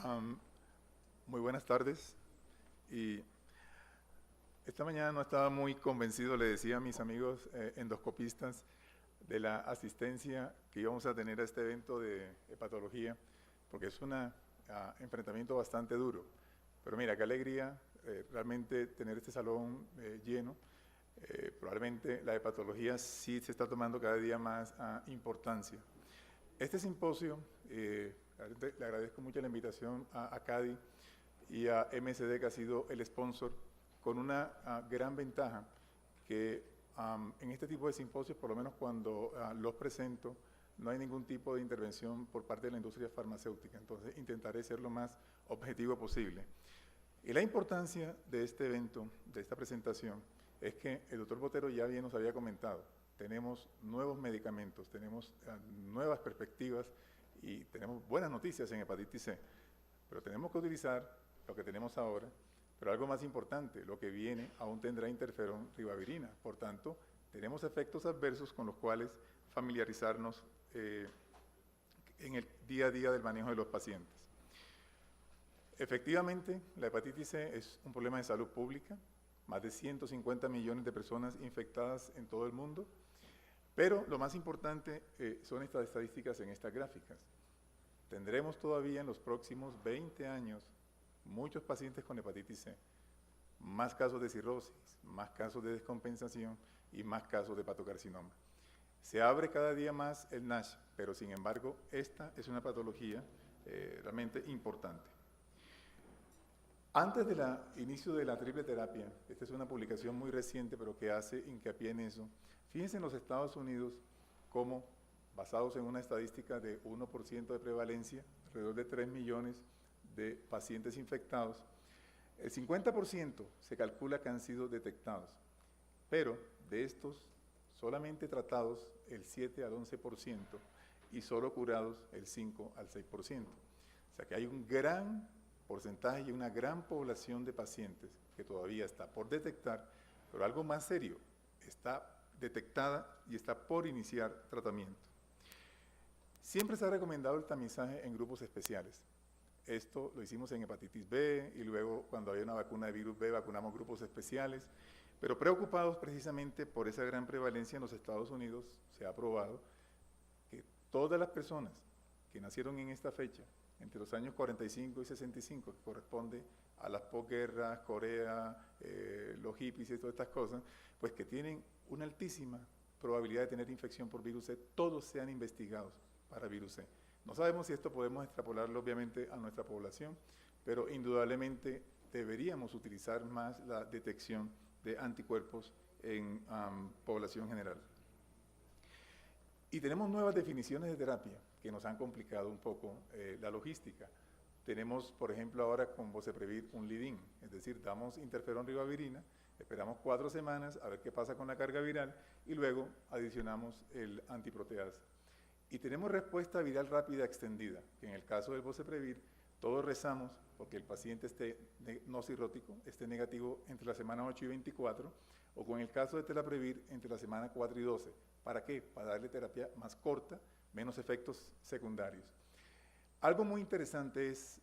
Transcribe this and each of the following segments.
Am, Muy buenas tardes. Y esta mañana no estaba muy convencido, le decía a mis amigos endoscopistas, de la asistencia que íbamos a tener a este evento de hepatología, porque es un enfrentamiento bastante duro. Pero mira, qué alegría realmente tener este salón lleno. Probablemente la hepatología sí se está tomando cada día más importancia. Este simposio, le agradezco mucho la invitación a CADI y a MSD, que ha sido el sponsor, con una gran ventaja que en este tipo de simposios, por lo menos cuando los presento, no hay ningún tipo de intervención por parte de la industria farmacéutica. Entonces intentaré ser lo más objetivo posible. Y la importancia de este evento, de esta presentación, es que el doctor Botero ya bien nos había comentado. Tenemos nuevos medicamentos, tenemos nuevas perspectivas y tenemos buenas noticias en hepatitis C. Pero tenemos que utilizar lo que tenemos ahora, pero algo más importante, lo que viene aún tendrá interferón ribavirina. Por tanto, tenemos efectos adversos con los cuales familiarizarnos en el día a día del manejo de los pacientes. Efectivamente, la hepatitis C es un problema de salud pública, más de 150 millones de personas infectadas en todo el mundo, pero lo más importante son estas estadísticas en estas gráficas. Tendremos todavía en los próximos 20 años muchos pacientes con hepatitis C, más casos de cirrosis, más casos de descompensación y más casos de hepatocarcinoma. Se abre cada día más el NASH, pero sin embargo esta es una patología realmente importante. Antes del inicio de la triple terapia, esta es una publicación muy reciente pero que hace hincapié en eso, fíjense en los Estados Unidos cómo, basados en una estadística de 1% de prevalencia, alrededor de 3 millones de pacientes infectados, el 50% se calcula que han sido detectados, pero de estos solamente tratados el 7 al 11% y solo curados el 5 al 6%. O sea que hay un gran porcentaje y una gran población de pacientes que todavía está por detectar, pero algo más serio, está detectada y está por iniciar tratamiento. Siempre se ha recomendado el tamizaje en grupos especiales. Esto lo hicimos en hepatitis B y luego cuando había una vacuna de virus B vacunamos grupos especiales, pero preocupados precisamente por esa gran prevalencia en los Estados Unidos, se ha aprobado que todas las personas que nacieron en esta fecha, entre los años 45 y 65, que corresponde a las posguerras, Corea, los hippies y todas estas cosas, pues que tienen una altísima probabilidad de tener infección por virus C, todos sean investigados para virus C. No sabemos si esto podemos extrapolarlo obviamente a nuestra población, pero indudablemente deberíamos utilizar más la detección de anticuerpos en población general. Y tenemos nuevas definiciones de terapia que nos han complicado un poco la logística. Tenemos, por ejemplo, ahora con Boceprevir un lead-in, es decir, damos interferón ribavirina, esperamos 4 semanas a ver qué pasa con la carga viral y luego adicionamos el antiproteasa. Y tenemos respuesta viral rápida extendida, que en el caso del Boceprevir, todos rezamos porque el paciente esté no cirrótico, esté negativo entre la semana 8 y 24, o con el caso de Telaprevir entre la semana 4 y 12. ¿Para qué? Para darle terapia más corta, menos efectos secundarios. Algo muy interesante es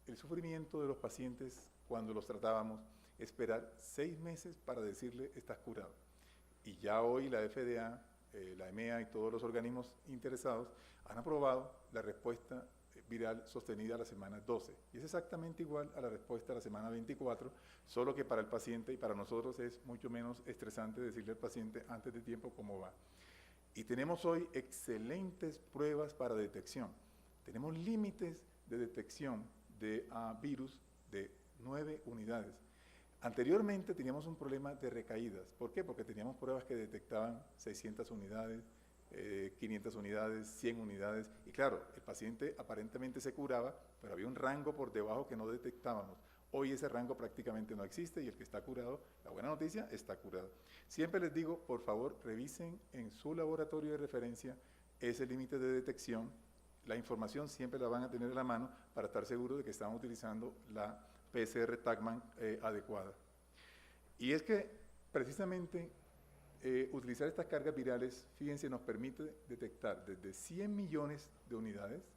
el sufrimiento de los pacientes cuando los tratábamos, esperar 6 meses para decirle estás curado. Y ya hoy la FDA, la EMEA y todos los organismos interesados han aprobado la respuesta viral sostenida a la semana 12. Y es exactamente igual a la respuesta a la semana 24, solo que para el paciente y para nosotros es mucho menos estresante decirle al paciente antes de tiempo cómo va. Y tenemos hoy excelentes pruebas para detección. Tenemos límites de detección de virus de 9 unidades. Anteriormente teníamos un problema de recaídas. ¿Por qué? Porque teníamos pruebas que detectaban 600 unidades, 500 unidades, 100 unidades. Y claro, el paciente aparentemente se curaba, pero había un rango por debajo que no detectábamos. Hoy ese rango prácticamente no existe y el que está curado, la buena noticia, está curado. Siempre les digo, por favor, revisen en su laboratorio de referencia ese límite de detección. La información siempre la van a tener a la mano para estar seguros de que están utilizando la PCR Tagman adecuada. Y es que precisamente utilizar estas cargas virales, fíjense, nos permite detectar desde 100 millones de unidades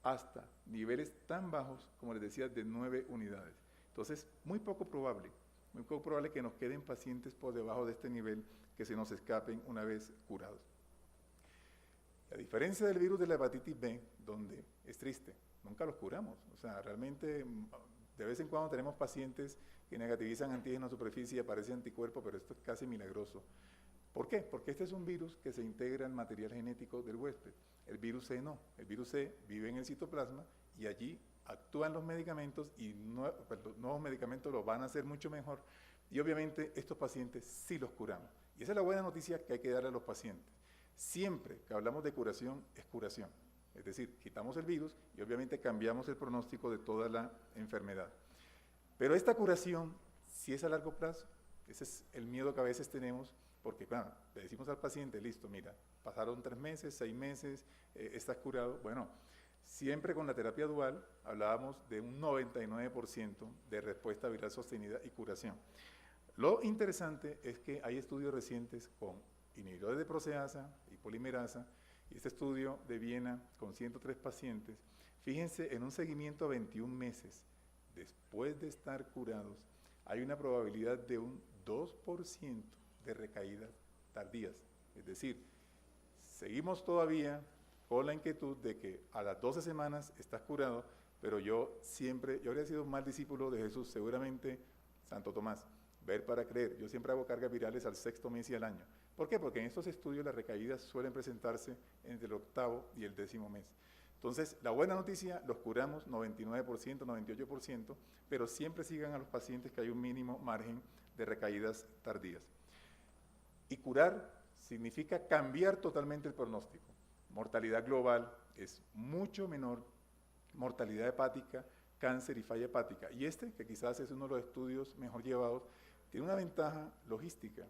hasta niveles tan bajos, como les decía, de 9 unidades. Entonces, muy poco probable que nos queden pacientes por debajo de este nivel que se nos escapen una vez curados. A diferencia del virus de la hepatitis B, donde es triste, nunca los curamos. O sea, realmente de vez en cuando tenemos pacientes que negativizan antígeno a superficie y aparece anticuerpo, pero esto es casi milagroso. ¿Por qué? Porque este es un virus que se integra al material genético del huésped. El virus C no. El virus C vive en el citoplasma y allí actúan los medicamentos y los nuevos medicamentos lo van a hacer mucho mejor. Y obviamente estos pacientes sí los curamos. Y esa es la buena noticia que hay que darle a los pacientes. Siempre que hablamos de curación, es curación. Es decir, quitamos el virus y obviamente cambiamos el pronóstico de toda la enfermedad. Pero esta curación, si es a largo plazo, ese es el miedo que a veces tenemos, porque claro, le decimos al paciente, listo, mira, pasaron 3 meses, 6 meses, estás curado. Bueno, siempre con la terapia dual hablábamos de un 99% de respuesta viral sostenida y curación. Lo interesante es que hay estudios recientes con inhibidores de proteasa y polimerasa, y este estudio de Viena con 103 pacientes, fíjense, en un seguimiento a 21 meses, después de estar curados, hay una probabilidad de un 2% de recaídas tardías. Es decir, seguimos todavía con la inquietud de que a las 12 semanas estás curado, pero yo habría sido un mal discípulo de Jesús, seguramente Santo Tomás, ver para creer. Yo siempre hago cargas virales al 6º mes y al año. ¿Por qué? Porque en estos estudios las recaídas suelen presentarse entre el 8º y el 10º mes. Entonces, la buena noticia, los curamos 99%, 98%, pero siempre sigan a los pacientes que hay un mínimo margen de recaídas tardías. Y curar significa cambiar totalmente el pronóstico. Mortalidad global es mucho menor, mortalidad hepática, cáncer y falla hepática. Y que quizás es uno de los estudios mejor llevados, tiene una ventaja logística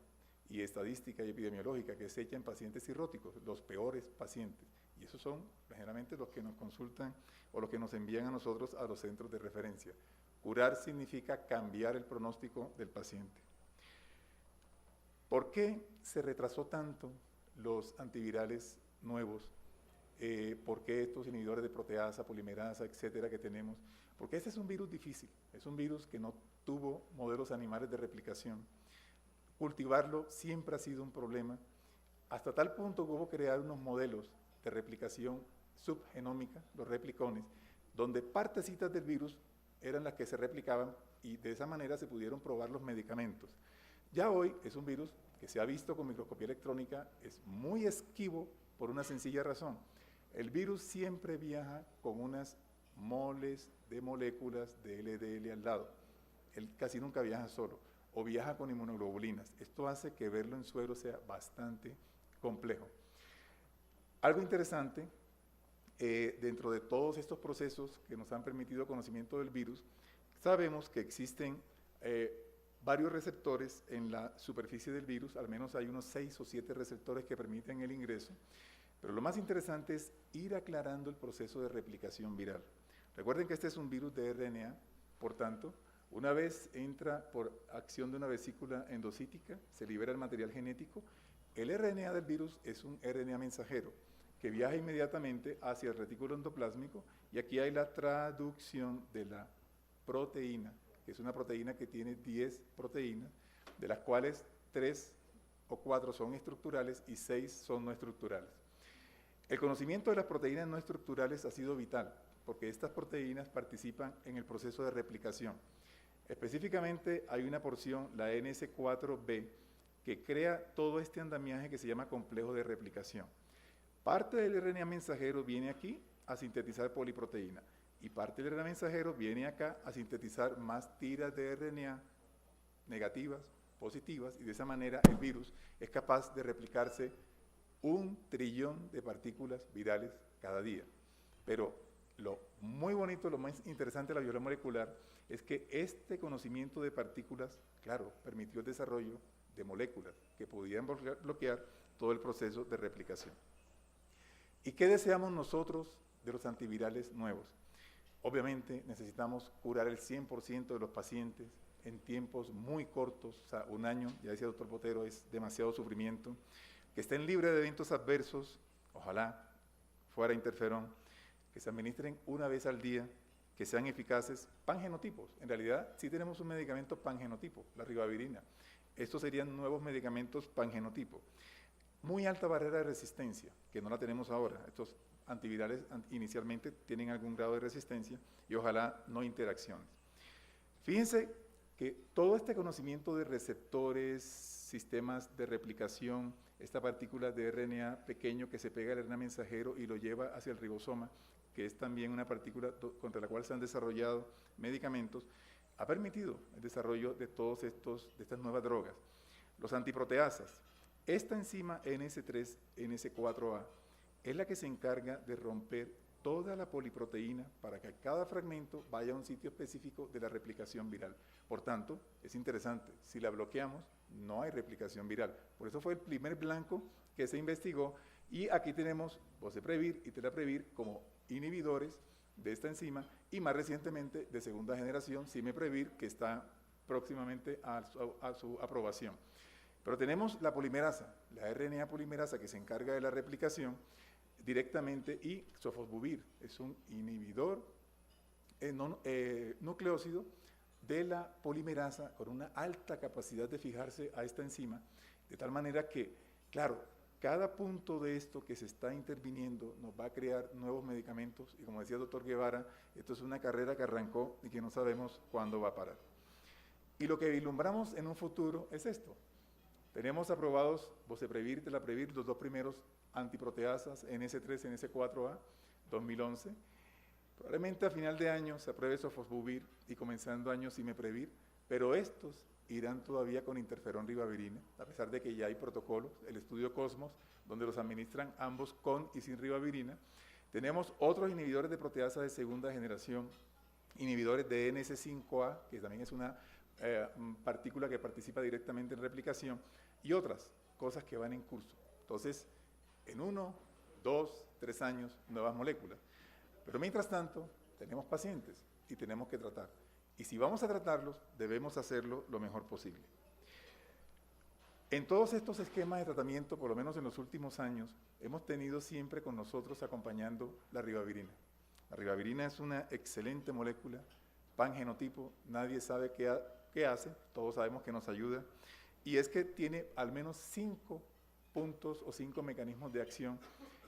y estadística y epidemiológica que se echa en pacientes cirróticos, los peores pacientes. Y esos son generalmente los que nos consultan o los que nos envían a nosotros a los centros de referencia. Curar significa cambiar el pronóstico del paciente. ¿Por qué se retrasó tanto los antivirales nuevos? ¿Por qué estos inhibidores de proteasa, polimerasa, etcétera, que tenemos? Porque este es un virus difícil, es un virus que no tuvo modelos animales de replicación. Cultivarlo siempre ha sido un problema, hasta tal punto que hubo que crear unos modelos de replicación subgenómica, los replicones, donde partecitas del virus eran las que se replicaban y de esa manera se pudieron probar los medicamentos. Ya hoy es un virus que se ha visto con microscopía electrónica, es muy esquivo por una sencilla razón. El virus siempre viaja con unas moles de moléculas de LDL al lado. Él casi nunca viaja solo o viaja con inmunoglobulinas. Esto hace que verlo en suero sea bastante complejo. Algo interesante, dentro de todos estos procesos que nos han permitido conocimiento del virus, sabemos que existen varios receptores en la superficie del virus, al menos hay unos 6 o 7 receptores que permiten el ingreso, pero lo más interesante es ir aclarando el proceso de replicación viral. Recuerden que este es un virus de RNA, por tanto, una vez entra por acción de una vesícula endocítica, se libera el material genético. El RNA del virus es un RNA mensajero que viaja inmediatamente hacia el retículo endoplásmico y aquí hay la traducción de la proteína, que es una proteína que tiene 10 proteínas, de las cuales 3 o 4 son estructurales y 6 son no estructurales. El conocimiento de las proteínas no estructurales ha sido vital, porque estas proteínas participan en el proceso de replicación. Específicamente hay una porción, la NS4B, que crea todo este andamiaje que se llama complejo de replicación. Parte del RNA mensajero viene aquí a sintetizar poliproteína y parte del RNA mensajero viene acá a sintetizar más tiras de RNA negativas, positivas, y de esa manera el virus es capaz de replicarse 1 trillón de partículas virales cada día. Pero lo muy bonito, lo más interesante de la biología molecular es que este conocimiento de partículas, claro, permitió el desarrollo de moléculas que podían bloquear todo el proceso de replicación. ¿Y qué deseamos nosotros de los antivirales nuevos? Obviamente necesitamos curar el 100% de los pacientes en tiempos muy cortos, o sea, 1 año, ya decía el doctor Botero, es demasiado sufrimiento, que estén libres de eventos adversos, ojalá fuera interferón, que se administren una vez al día, que sean eficaces, pangenotipos. En realidad, sí tenemos un medicamento pangenotipo, la ribavirina. Estos serían nuevos medicamentos pangenotipo. Muy alta barrera de resistencia, que no la tenemos ahora. Estos antivirales inicialmente tienen algún grado de resistencia y ojalá no interacciones. Fíjense que todo este conocimiento de receptores, sistemas de replicación, esta partícula de RNA pequeño que se pega al RNA mensajero y lo lleva hacia el ribosoma, que es también una partícula contra la cual se han desarrollado medicamentos, ha permitido el desarrollo de de estas nuevas drogas. Los antiproteasas. Esta enzima NS3, NS4A, es la que se encarga de romper toda la poliproteína para que cada fragmento vaya a un sitio específico de la replicación viral. Por tanto, es interesante, si la bloqueamos, no hay replicación viral. Por eso fue el primer blanco que se investigó y aquí tenemos boceprevir y telaprevir como inhibidores de esta enzima y más recientemente de segunda generación, cimeprevir, que está próximamente a su aprobación. Pero tenemos la polimerasa, la RNA polimerasa que se encarga de la replicación directamente y sofosbuvir, es un inhibidor nucleócido de la polimerasa con una alta capacidad de fijarse a esta enzima, de tal manera que, claro, cada punto de esto que se está interviniendo nos va a crear nuevos medicamentos y como decía el doctor Guevara, esto es una carrera que arrancó y que no sabemos cuándo va a parar. Y lo que vislumbramos en un futuro es esto. Tenemos aprobados boceprevir y telaprevir, los dos primeros antiproteasas, NS3, NS4A, 2011. Probablemente a final de año se apruebe sofosbuvir y comenzando año cimeprevir, pero estos irán todavía con interferón ribavirina, a pesar de que ya hay protocolos, el estudio Cosmos, donde los administran ambos con y sin ribavirina. Tenemos otros inhibidores de proteasa de segunda generación, inhibidores de NS5A, que también es una partícula que participa directamente en replicación, y otras cosas que van en curso. Entonces, en 1, 2, 3 años, nuevas moléculas. Pero mientras tanto, tenemos pacientes y tenemos que tratar. Y si vamos a tratarlos, debemos hacerlo lo mejor posible. En todos estos esquemas de tratamiento, por lo menos en los últimos años, hemos tenido siempre con nosotros acompañando la ribavirina. La ribavirina es una excelente molécula, pangenotipo, nadie sabe qué hace, todos sabemos que nos ayuda, y es que tiene al menos 5 puntos o 5 mecanismos de acción,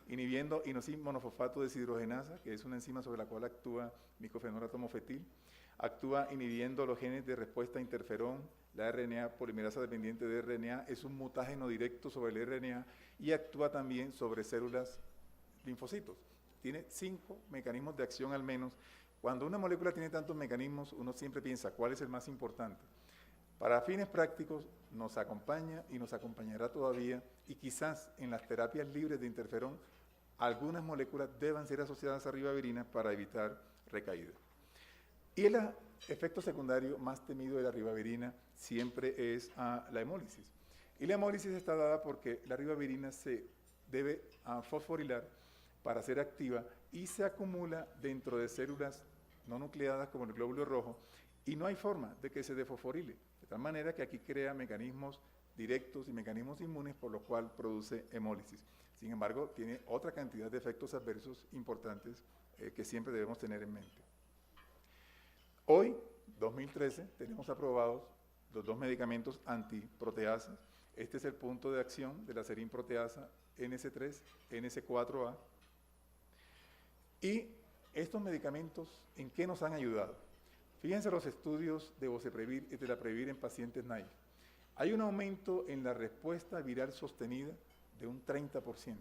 inhibiendo inosine monofosfato deshidrogenasa, que es una enzima sobre la cual actúa micofenol atomofetil, actúa inhibiendo los genes de respuesta a interferón, la RNA polimerasa dependiente de RNA, es un mutágeno directo sobre el RNA y actúa también sobre células linfocitos. Tiene 5 mecanismos de acción al menos. Cuando una molécula tiene tantos mecanismos, uno siempre piensa, ¿cuál es el más importante? Para fines prácticos, nos acompaña y nos acompañará todavía, y quizás en las terapias libres de interferón, algunas moléculas deban ser asociadas a ribavirina para evitar recaídas. Y el efecto secundario más temido de la ribavirina siempre es la hemólisis. Y la hemólisis está dada porque la ribavirina se debe fosforilar para ser activa y se acumula dentro de células no nucleadas como el glóbulo rojo y no hay forma de que se defosforile, de tal manera que aquí crea mecanismos directos y mecanismos inmunes por lo cual produce hemólisis. Sin embargo, tiene otra cantidad de efectos adversos importantes que siempre debemos tener en mente. Hoy, 2013, tenemos aprobados los 2 medicamentos antiproteasas. Este es el punto de acción de la serinproteasa NS3, NS4A. Y estos medicamentos, ¿en qué nos han ayudado? Fíjense los estudios de boceprevir y telaprevir en pacientes naïf. Hay un aumento en la respuesta viral sostenida de un 30%.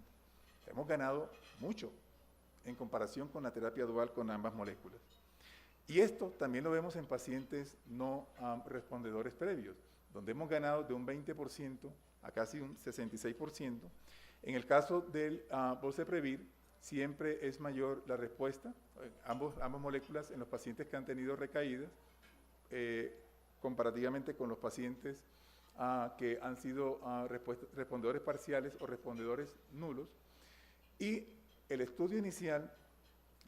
Hemos ganado mucho en comparación con la terapia dual con ambas moléculas. Y esto también lo vemos en pacientes no respondedores previos, donde hemos ganado de un 20% a casi un 66%. En el caso del boceprevir, siempre es mayor la respuesta, ambas moléculas en los pacientes que han tenido recaídas, comparativamente con los pacientes que han sido respondedores parciales o respondedores nulos. Y el estudio inicial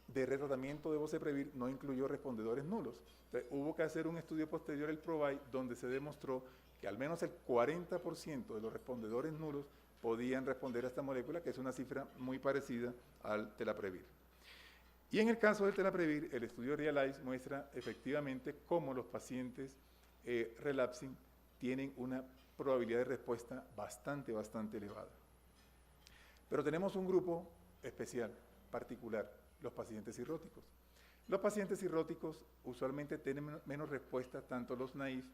de retratamiento de boceprevir no incluyó respondedores nulos. Entonces, hubo que hacer un estudio posterior, el PROVAI, donde se demostró que al menos el 40% de los respondedores nulos podían responder a esta molécula, que es una cifra muy parecida al telaprevir. Y en el caso del Telaprevir, el estudio Realize muestra efectivamente cómo los pacientes relapsing tienen una probabilidad de respuesta bastante elevada. Pero tenemos un grupo especial, particular, los pacientes cirróticos. Los pacientes cirróticos usualmente tienen menos respuesta, tanto los naïf.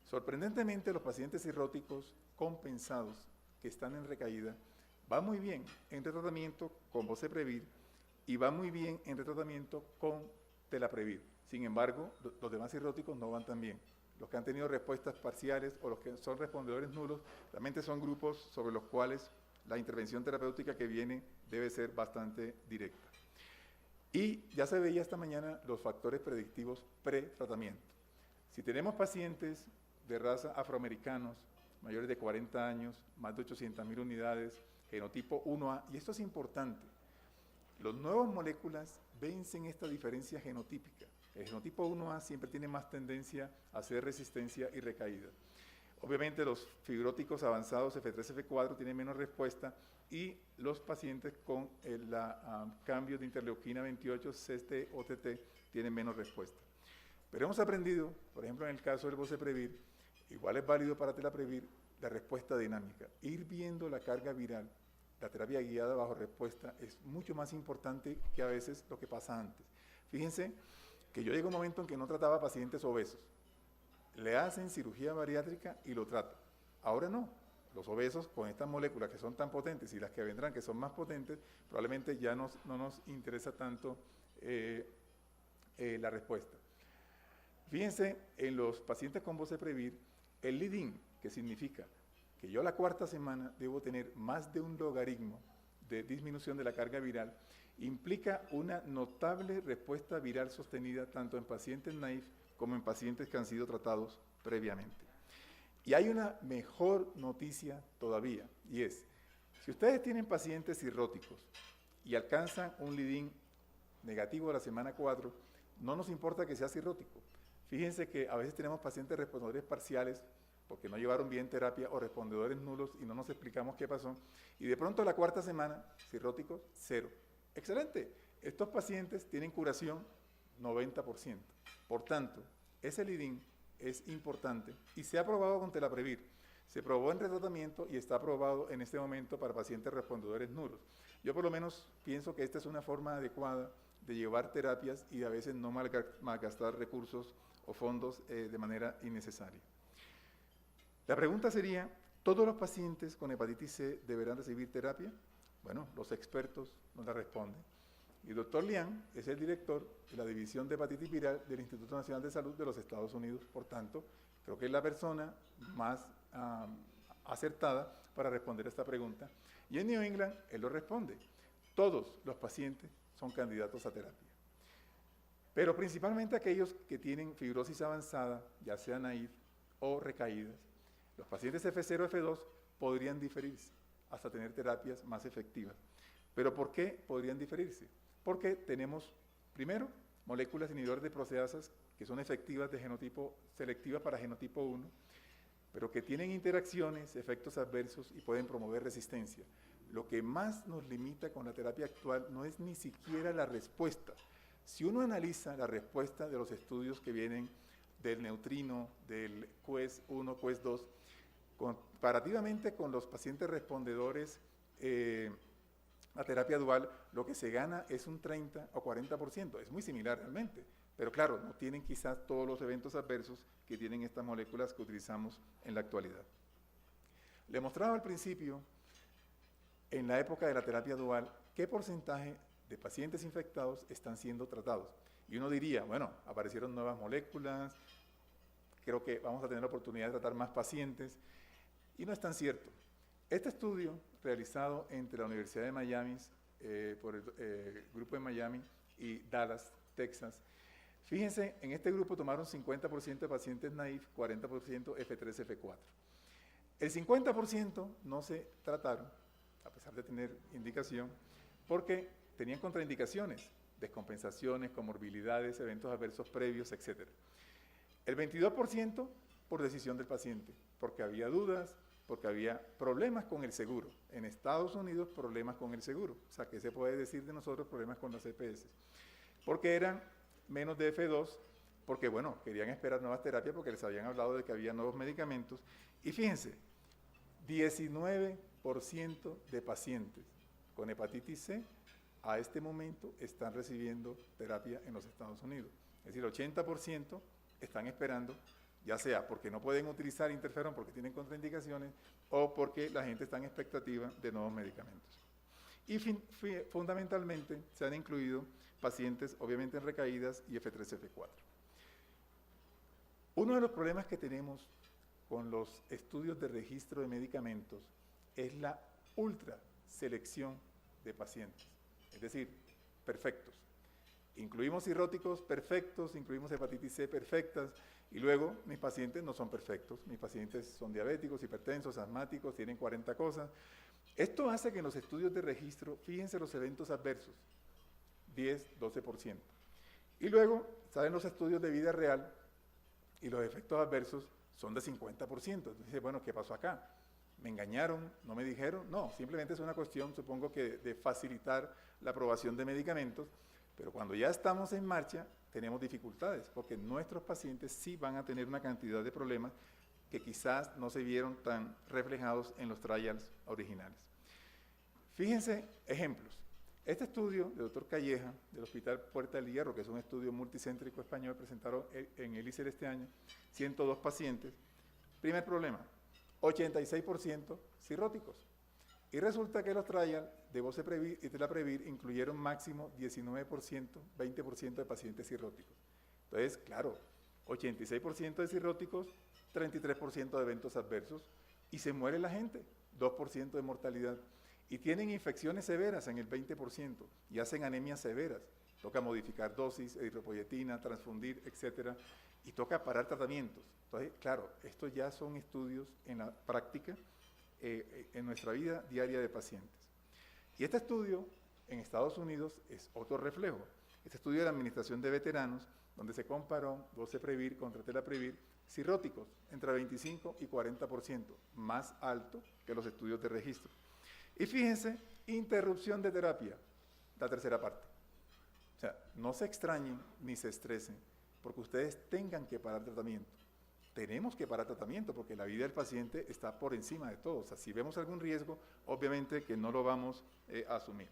Sorprendentemente, los pacientes cirróticos compensados que están en recaída van muy bien en retratamiento con Boceprevir y van muy bien en retratamiento con Telaprevir. Sin embargo, los demás cirróticos no van tan bien. Los que han tenido respuestas parciales o los que son respondedores nulos, realmente son grupos sobre los cuales la intervención terapéutica que viene debe ser bastante directa. Y ya se veía esta mañana los factores predictivos pre-tratamiento. Si tenemos pacientes de raza afroamericanos, mayores de 40 años, más de 800.000 unidades, genotipo 1A, y esto es importante, las nuevas moléculas vencen esta diferencia genotípica. El genotipo 1A siempre tiene más tendencia a hacer resistencia y recaída. Obviamente los fibróticos avanzados F3, F4 tienen menos respuesta y los pacientes con cambio de interleuquina 28, CST, OTT tienen menos respuesta. Pero hemos aprendido, por ejemplo en el caso del Boceprevir, igual es válido para Telaprevir, la respuesta dinámica. Ir viendo la carga viral, la terapia guiada bajo respuesta es mucho más importante que a veces lo que pasa antes. Fíjense que yo llegué a un momento en que no trataba pacientes obesos. Le hacen cirugía bariátrica y lo tratan. Ahora no. Los obesos con estas moléculas que son tan potentes y las que vendrán que son más potentes, probablemente ya no nos interesa tanto la respuesta. Fíjense, en los pacientes con Boceprevir, el lead-in, que significa que yo la cuarta semana debo tener más de un logaritmo de disminución de la carga viral, implica una notable respuesta viral sostenida tanto en pacientes naïf como en pacientes que han sido tratados previamente. Y hay una mejor noticia todavía, y es, si ustedes tienen pacientes cirróticos y alcanzan un lead-in negativo a la semana 4, no nos importa que sea cirrótico. Fíjense que a veces tenemos pacientes respondedores parciales porque no llevaron bien terapia o respondedores nulos y no nos explicamos qué pasó. Y de pronto la cuarta semana, cirróticos, 0. Excelente. Estos pacientes tienen curación 90%. Por tanto, ese lead-in es importante y se ha probado con Telaprevir. Se probó en retratamiento y está aprobado en este momento para pacientes respondedores nulos. Yo por lo menos pienso que esta es una forma adecuada de llevar terapias y a veces no malgastar recursos o fondos de manera innecesaria. La pregunta sería, ¿todos los pacientes con hepatitis C deberán recibir terapia? Bueno, los expertos nos la responden. Y el doctor Liang es el director de la División de Hepatitis Viral del Instituto Nacional de Salud de los Estados Unidos. Por tanto, creo que es la persona más acertada para responder a esta pregunta. Y en New England, él lo responde. Todos los pacientes son candidatos a terapia. Pero principalmente aquellos que tienen fibrosis avanzada, ya sea naïf o recaídas, los pacientes F0, F2 podrían diferirse hasta tener terapias más efectivas. ¿Pero por qué podrían diferirse? Porque tenemos, primero, moléculas inhibidores de proteasas que son efectivas de genotipo, selectivas para genotipo 1, pero que tienen interacciones, efectos adversos y pueden promover resistencia. Lo que más nos limita con la terapia actual no es ni siquiera la respuesta. Si uno analiza la respuesta de los estudios que vienen del neutrino, del QES 1, QES 2, comparativamente con los pacientes respondedores a terapia dual, lo que se gana es un 30 o 40%. Es muy similar realmente, pero claro, no tienen quizás todos los eventos adversos que tienen estas moléculas que utilizamos en la actualidad. Le mostraba al principio, en la época de la terapia dual, qué porcentaje de pacientes infectados están siendo tratados. Y uno diría, bueno, aparecieron nuevas moléculas, creo que vamos a tener la oportunidad de tratar más pacientes, y no es tan cierto. Este estudio, realizado entre la Universidad de Miami, por el grupo de Miami y Dallas, Texas, fíjense, en este grupo tomaron 50% de pacientes naïf, 40% F3, F4. El 50% no se trataron, a pesar de tener indicación, porque tenían contraindicaciones, descompensaciones, comorbilidades, eventos adversos previos, etc. El 22% por decisión del paciente, porque había dudas, porque había problemas con el seguro. En Estados Unidos, problemas con el seguro. O sea, ¿qué se puede decir de nosotros? Problemas con las EPS. porque eran menos de F2, porque bueno, querían esperar nuevas terapias porque les habían hablado de que había nuevos medicamentos. Y fíjense, 19% de pacientes con hepatitis C a este momento están recibiendo terapia en los Estados Unidos. Es decir, 80% están esperando, ya sea porque no pueden utilizar interferón porque tienen contraindicaciones o porque la gente está en expectativa de nuevos medicamentos. Y fundamentalmente se han incluido pacientes obviamente en recaídas y F3, F4. Uno de los problemas que tenemos con los estudios de registro de medicamentos es la ultra selección de pacientes, es decir, perfectos. Incluimos cirróticos perfectos, incluimos hepatitis C perfectas, y luego mis pacientes no son perfectos, mis pacientes son diabéticos, hipertensos, asmáticos, tienen 40 cosas. Esto hace que en los estudios de registro, fíjense los eventos adversos, 10, 12%. Y luego salen los estudios de vida real y los efectos adversos son de 50%. Entonces dice, bueno, ¿qué pasó acá? ¿Me engañaron? ¿No me dijeron? No, simplemente es una cuestión, supongo que de facilitar la aprobación de medicamentos, pero cuando ya estamos en marcha tenemos dificultades, porque nuestros pacientes sí van a tener una cantidad de problemas que quizás no se vieron tan reflejados en los trials originales. Fíjense ejemplos. Este estudio del doctor Calleja, del Hospital Puerta del Hierro, que es un estudio multicéntrico español, presentaron en el ICER este año, 102 pacientes. Primer problema, 86% cirróticos. Y resulta que los trials de Boceprevir y Telaprevir incluyeron máximo 19%, 20% de pacientes cirróticos. Entonces, claro, 86% de cirróticos, 33% de eventos adversos, y se muere la gente, 2% de mortalidad. Y tienen infecciones severas en el 20% y hacen anemias severas. Toca modificar dosis, eritropoyetina, transfundir, etcétera, y toca parar tratamientos. Entonces, claro, estos ya son estudios en la práctica, en nuestra vida diaria de pacientes. Y este estudio en Estados Unidos es otro reflejo. Este estudio de la Administración de Veteranos, donde se comparó Boceprevir contra Telaprevir, cirróticos entre 25 y 40%, más alto que los estudios de registro. Y fíjense, interrupción de terapia, la tercera parte. O sea, no se extrañen ni se estresen porque ustedes tengan que parar tratamiento. Tenemos que parar tratamiento porque la vida del paciente está por encima de todo. O sea, si vemos algún riesgo, obviamente que no lo vamos a asumir.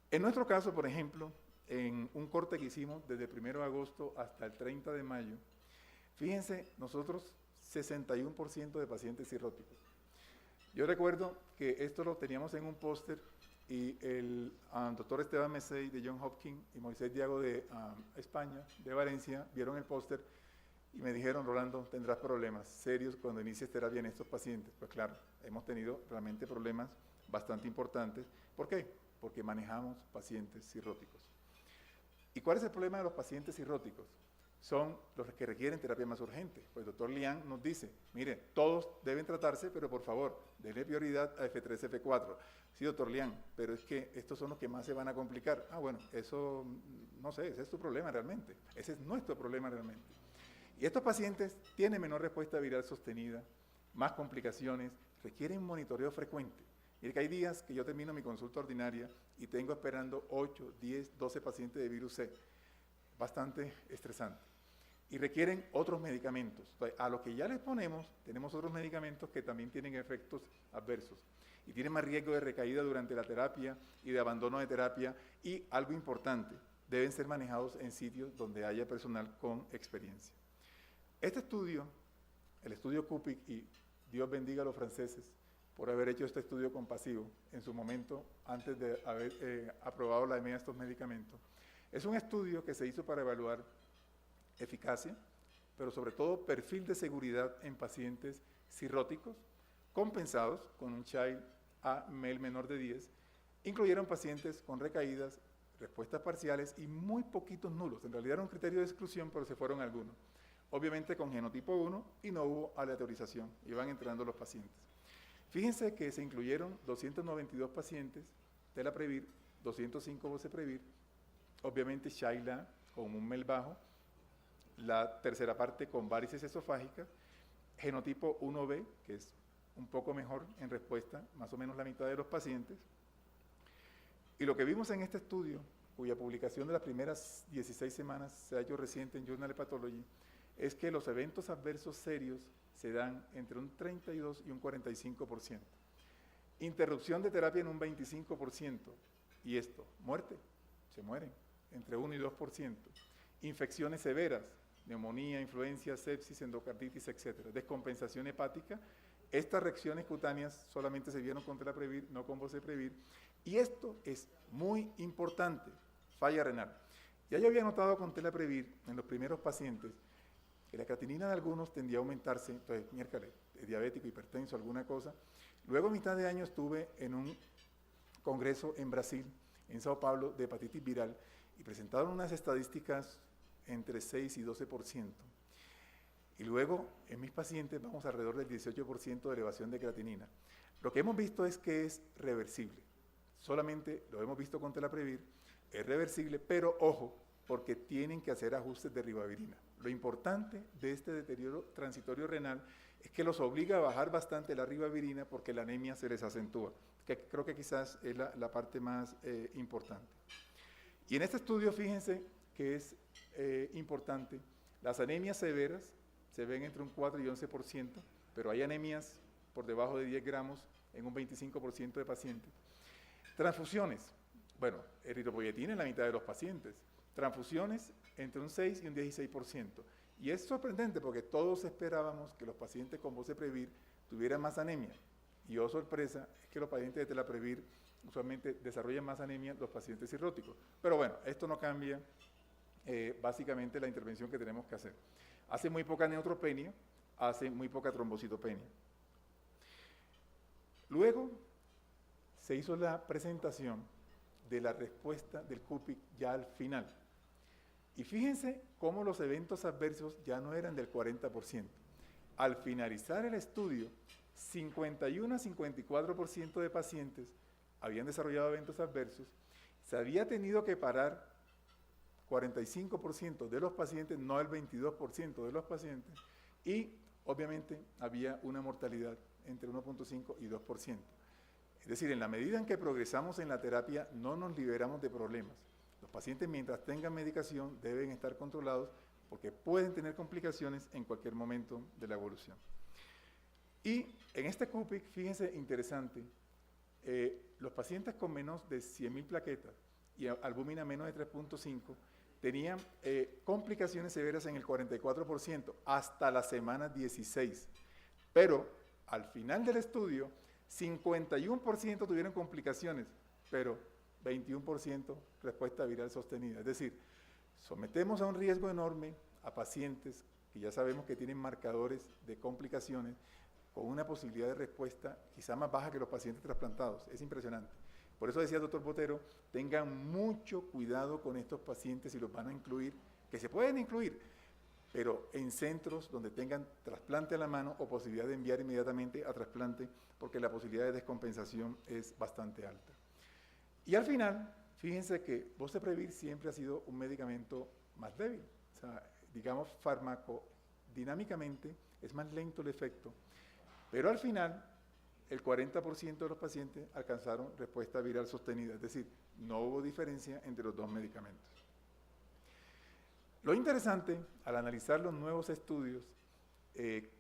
En nuestro caso, por ejemplo, en un corte que hicimos desde el 1 de agosto hasta el 30 de mayo, fíjense, nosotros 61% de pacientes cirróticos. Yo recuerdo que esto lo teníamos en un póster y el doctor Esteban Mesey de Johns Hopkins y Moisés Diago de España, de Valencia, vieron el póster y me dijeron, Rolando, tendrás problemas serios cuando inicies terapia en estos pacientes. Pues claro, hemos tenido realmente problemas bastante importantes. ¿Por qué? Porque manejamos pacientes cirróticos. ¿Y cuál es el problema de los pacientes cirróticos? Son los que requieren terapia más urgente. Pues el doctor Liang nos dice, mire, todos deben tratarse, pero por favor, denle prioridad a F3, F4. Sí, doctor Liang, pero es que estos son los que más se van a complicar. Ah, bueno, eso, no sé, ese es tu problema realmente. Ese es nuestro problema realmente. Y estos pacientes tienen menor respuesta viral sostenida, más complicaciones, requieren monitoreo frecuente. Mire que hay días que yo termino mi consulta ordinaria y tengo esperando 8, 10, 12 pacientes de virus C. Bastante estresante. Y requieren otros medicamentos. Entonces, a lo que ya les ponemos, tenemos otros medicamentos que también tienen efectos adversos. Y tienen más riesgo de recaída durante la terapia y de abandono de terapia. Y algo importante, deben ser manejados en sitios donde haya personal con experiencia. Este estudio, el estudio CUPIC, y Dios bendiga a los franceses por haber hecho este estudio compasivo en su momento antes de haber aprobado la EMEA estos medicamentos, es un estudio que se hizo para evaluar eficacia, pero sobre todo perfil de seguridad en pacientes cirróticos, compensados con un child A MEL menor de 10, incluyeron pacientes con recaídas, respuestas parciales y muy poquitos nulos. En realidad era un criterio de exclusión, pero se fueron algunos. Obviamente con genotipo 1 y no hubo aleatorización, iban entrando los pacientes. Fíjense que se incluyeron 292 pacientes Telaprevir, 205 Boceprevir, obviamente Shaila con un MEL bajo, la tercera parte con varices esofágicas, genotipo 1B, que es un poco mejor en respuesta, más o menos la mitad de los pacientes. Y lo que vimos en este estudio cuya publicación de las primeras 16 semanas se ha hecho reciente en Journal of Pathology, es que los eventos adversos serios se dan entre un 32 y un 45%. Interrupción de terapia en un 25%. Y esto, muerte, se mueren, entre 1 y 2%. Infecciones severas, neumonía, influencia, sepsis, endocarditis, etc. Descompensación hepática. Estas reacciones cutáneas solamente se vieron con telaprevir, no con boceprevir. Y esto es muy importante, falla renal. Ya yo había notado con telaprevir en los primeros pacientes que la creatinina de algunos tendía a aumentarse, entonces, miércoles, diabético, hipertenso, alguna cosa. Luego, a mitad de año, estuve en un congreso en Brasil, en Sao Paulo, de hepatitis viral, y presentaron unas estadísticas entre 6 y 12%. Y luego, en mis pacientes, vamos alrededor del 18% de elevación de creatinina. Lo que hemos visto es que es reversible. Solamente lo hemos visto con telaprevir, es reversible, pero ojo, porque tienen que hacer ajustes de ribavirina. Lo importante de este deterioro transitorio renal es que los obliga a bajar bastante la ribavirina porque la anemia se les acentúa, que creo que quizás es la parte más importante. Y en este estudio, fíjense que es importante, las anemias severas se ven entre un 4 y 11%, pero hay anemias por debajo de 10 gramos en un 25% de pacientes. Transfusiones, bueno, eritropoyetina en la mitad de los pacientes. Transfusiones entre un 6 y un 16%. Y es sorprendente porque todos esperábamos que los pacientes con boceprevir tuvieran más anemia. Y oh sorpresa, es que los pacientes de telaprevir usualmente desarrollan más anemia los pacientes cirróticos. Pero bueno, esto no cambia básicamente la intervención que tenemos que hacer. Hace muy poca neutropenia, hace muy poca trombocitopenia. Luego se hizo la presentación de la respuesta del CUPIC ya al final. Y fíjense cómo los eventos adversos ya no eran del 40%. Al finalizar el estudio, 51 a 54% de pacientes habían desarrollado eventos adversos, se había tenido que parar 45% de los pacientes, no el 22% de los pacientes, y obviamente había una mortalidad entre 1.5 y 2%. Es decir, en la medida en que progresamos en la terapia, no nos liberamos de problemas. Los pacientes, mientras tengan medicación, deben estar controlados porque pueden tener complicaciones en cualquier momento de la evolución. Y en este CUPIC, fíjense, interesante, los pacientes con menos de 100.000 plaquetas y albúmina menos de 3.5 tenían complicaciones severas en el 44% hasta la semana 16. Pero al final del estudio, 51% tuvieron complicaciones, pero 21% respuesta viral sostenida. Es decir, sometemos a un riesgo enorme a pacientes que ya sabemos que tienen marcadores de complicaciones con una posibilidad de respuesta quizá más baja que los pacientes trasplantados. Es impresionante. Por eso decía el doctor Botero, tengan mucho cuidado con estos pacientes si los van a incluir, que se pueden incluir, pero en centros donde tengan trasplante a la mano o posibilidad de enviar inmediatamente a trasplante, porque la posibilidad de descompensación es bastante alta. Y al final, fíjense que boceprevir siempre ha sido un medicamento más débil. O sea, digamos, farmacodinámicamente es más lento el efecto, pero al final el 40% de los pacientes alcanzaron respuesta viral sostenida, es decir, no hubo diferencia entre los dos medicamentos. Lo interesante, al analizar los nuevos estudios que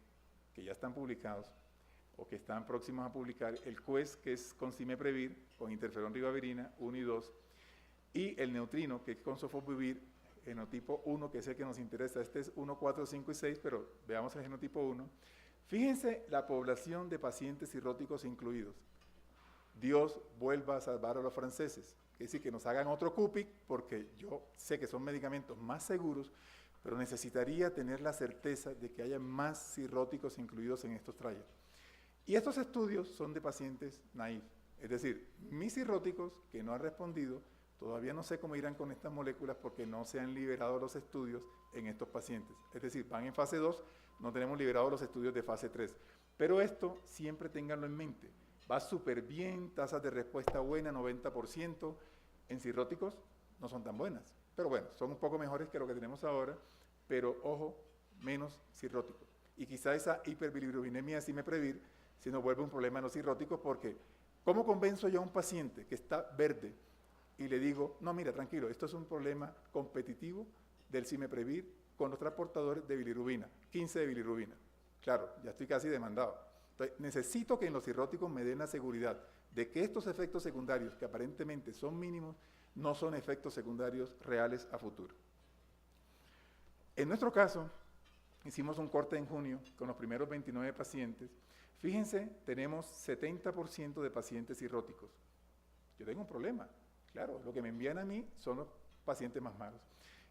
ya están publicados o que están próximos a publicar, el QUES, que es con cimeprevir, con interferón ribavirina 1 y 2, y el neutrino, que es con sofosbuvir, genotipo 1, que es el que nos interesa. Este es 1, 4, 5 y 6, pero veamos el genotipo 1. Fíjense la población de pacientes cirróticos incluidos. Dios vuelva a salvar a los franceses. Es decir, que nos hagan otro CUPIC, porque yo sé que son medicamentos más seguros, pero necesitaría tener la certeza de que haya más cirróticos incluidos en estos trials. Y estos estudios son de pacientes naïf, es decir, mis cirróticos que no han respondido, todavía no sé cómo irán con estas moléculas porque no se han liberado los estudios en estos pacientes. Es decir, van en fase 2, no tenemos liberados los estudios de fase 3. Pero esto siempre ténganlo en mente. Va súper bien, tasas de respuesta buena, 90%. En cirróticos no son tan buenas. Pero bueno, son un poco mejores que lo que tenemos ahora, pero ojo, menos cirróticos. Y quizá esa hiperbilirubinemia de cimeprevir se nos vuelve un problema en los cirróticos porque ¿cómo convenzo yo a un paciente que está verde y le digo, no, mira, tranquilo, esto es un problema competitivo del Cimeprevir con los transportadores de bilirrubina, 15 de bilirrubina. Claro, ya estoy casi demandado. Entonces, necesito que en los cirróticos me den la seguridad de que estos efectos secundarios, que aparentemente son mínimos, no son efectos secundarios reales a futuro. En nuestro caso, hicimos un corte en junio con los primeros 29 pacientes. Fíjense, tenemos 70% de pacientes cirróticos. Yo tengo un problema. Claro, lo que me envían a mí son los pacientes más malos.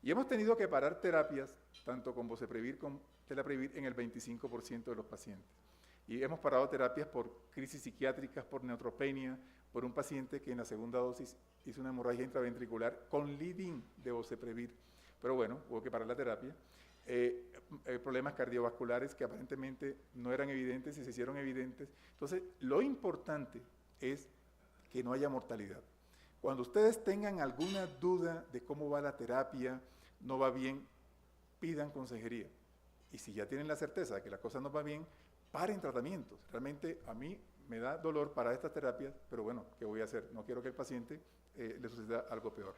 Y hemos tenido que parar terapias, tanto con Boceprevir como Telaprevir, en el 25% de los pacientes. Y hemos parado terapias por crisis psiquiátricas, por neutropenia, por un paciente que en la segunda dosis hizo una hemorragia intraventricular con lead-in de Boceprevir. Pero bueno, hubo que parar la terapia. Problemas cardiovasculares que aparentemente no eran evidentes y se hicieron evidentes. Entonces, lo importante es que no haya mortalidad. Cuando ustedes tengan alguna duda de cómo va la terapia, no va bien, pidan consejería. Y si ya tienen la certeza de que la cosa no va bien, paren tratamientos. Realmente a mí me da dolor para estas terapias, pero bueno, ¿qué voy a hacer? No quiero que al paciente le suceda algo peor.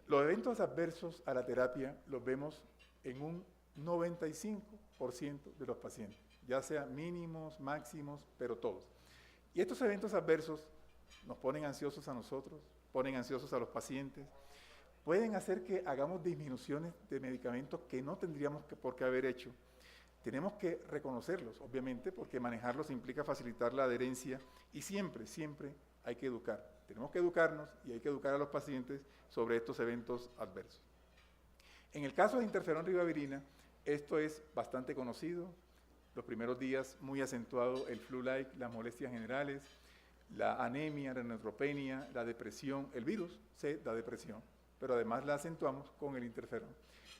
Los eventos adversos a la terapia los vemos en un 95% de los pacientes, ya sea mínimos, máximos, pero todos. Y estos eventos adversos nos ponen ansiosos a nosotros, ponen ansiosos a los pacientes, pueden hacer que hagamos disminuciones de medicamentos que no tendríamos por qué haber hecho. Tenemos que reconocerlos, obviamente, porque manejarlos implica facilitar la adherencia y siempre, siempre hay que educar. Tenemos que educarnos y hay que educar a los pacientes sobre estos eventos adversos. En el caso de interferón ribavirina, esto es bastante conocido. Los primeros días muy acentuado el flu-like, las molestias generales, la anemia, la neutropenia, la depresión. El virus se da depresión, pero además la acentuamos con el interferón.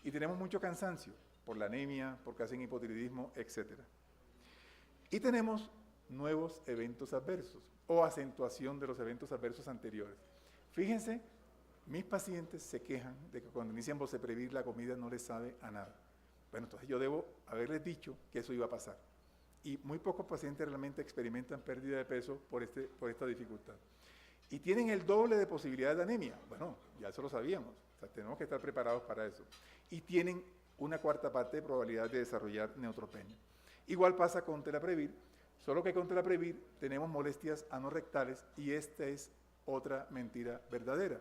Y tenemos mucho cansancio por la anemia, porque hacen hipotiroidismo, etc. Y tenemos nuevos eventos adversos o acentuación de los eventos adversos anteriores. Fíjense, mis pacientes se quejan de que cuando inician Boceprevir la comida no les sabe a nada. Bueno, entonces yo debo haberles dicho que eso iba a pasar. Y muy pocos pacientes realmente experimentan pérdida de peso por esta dificultad. Y tienen el doble de posibilidades de anemia. Bueno, ya eso lo sabíamos. O sea, tenemos que estar preparados para eso. Y tienen una cuarta parte de probabilidad de desarrollar neutropenia. Igual pasa con Telaprevir, solo que con Telaprevir tenemos molestias anorrectales y esta es otra mentira verdadera.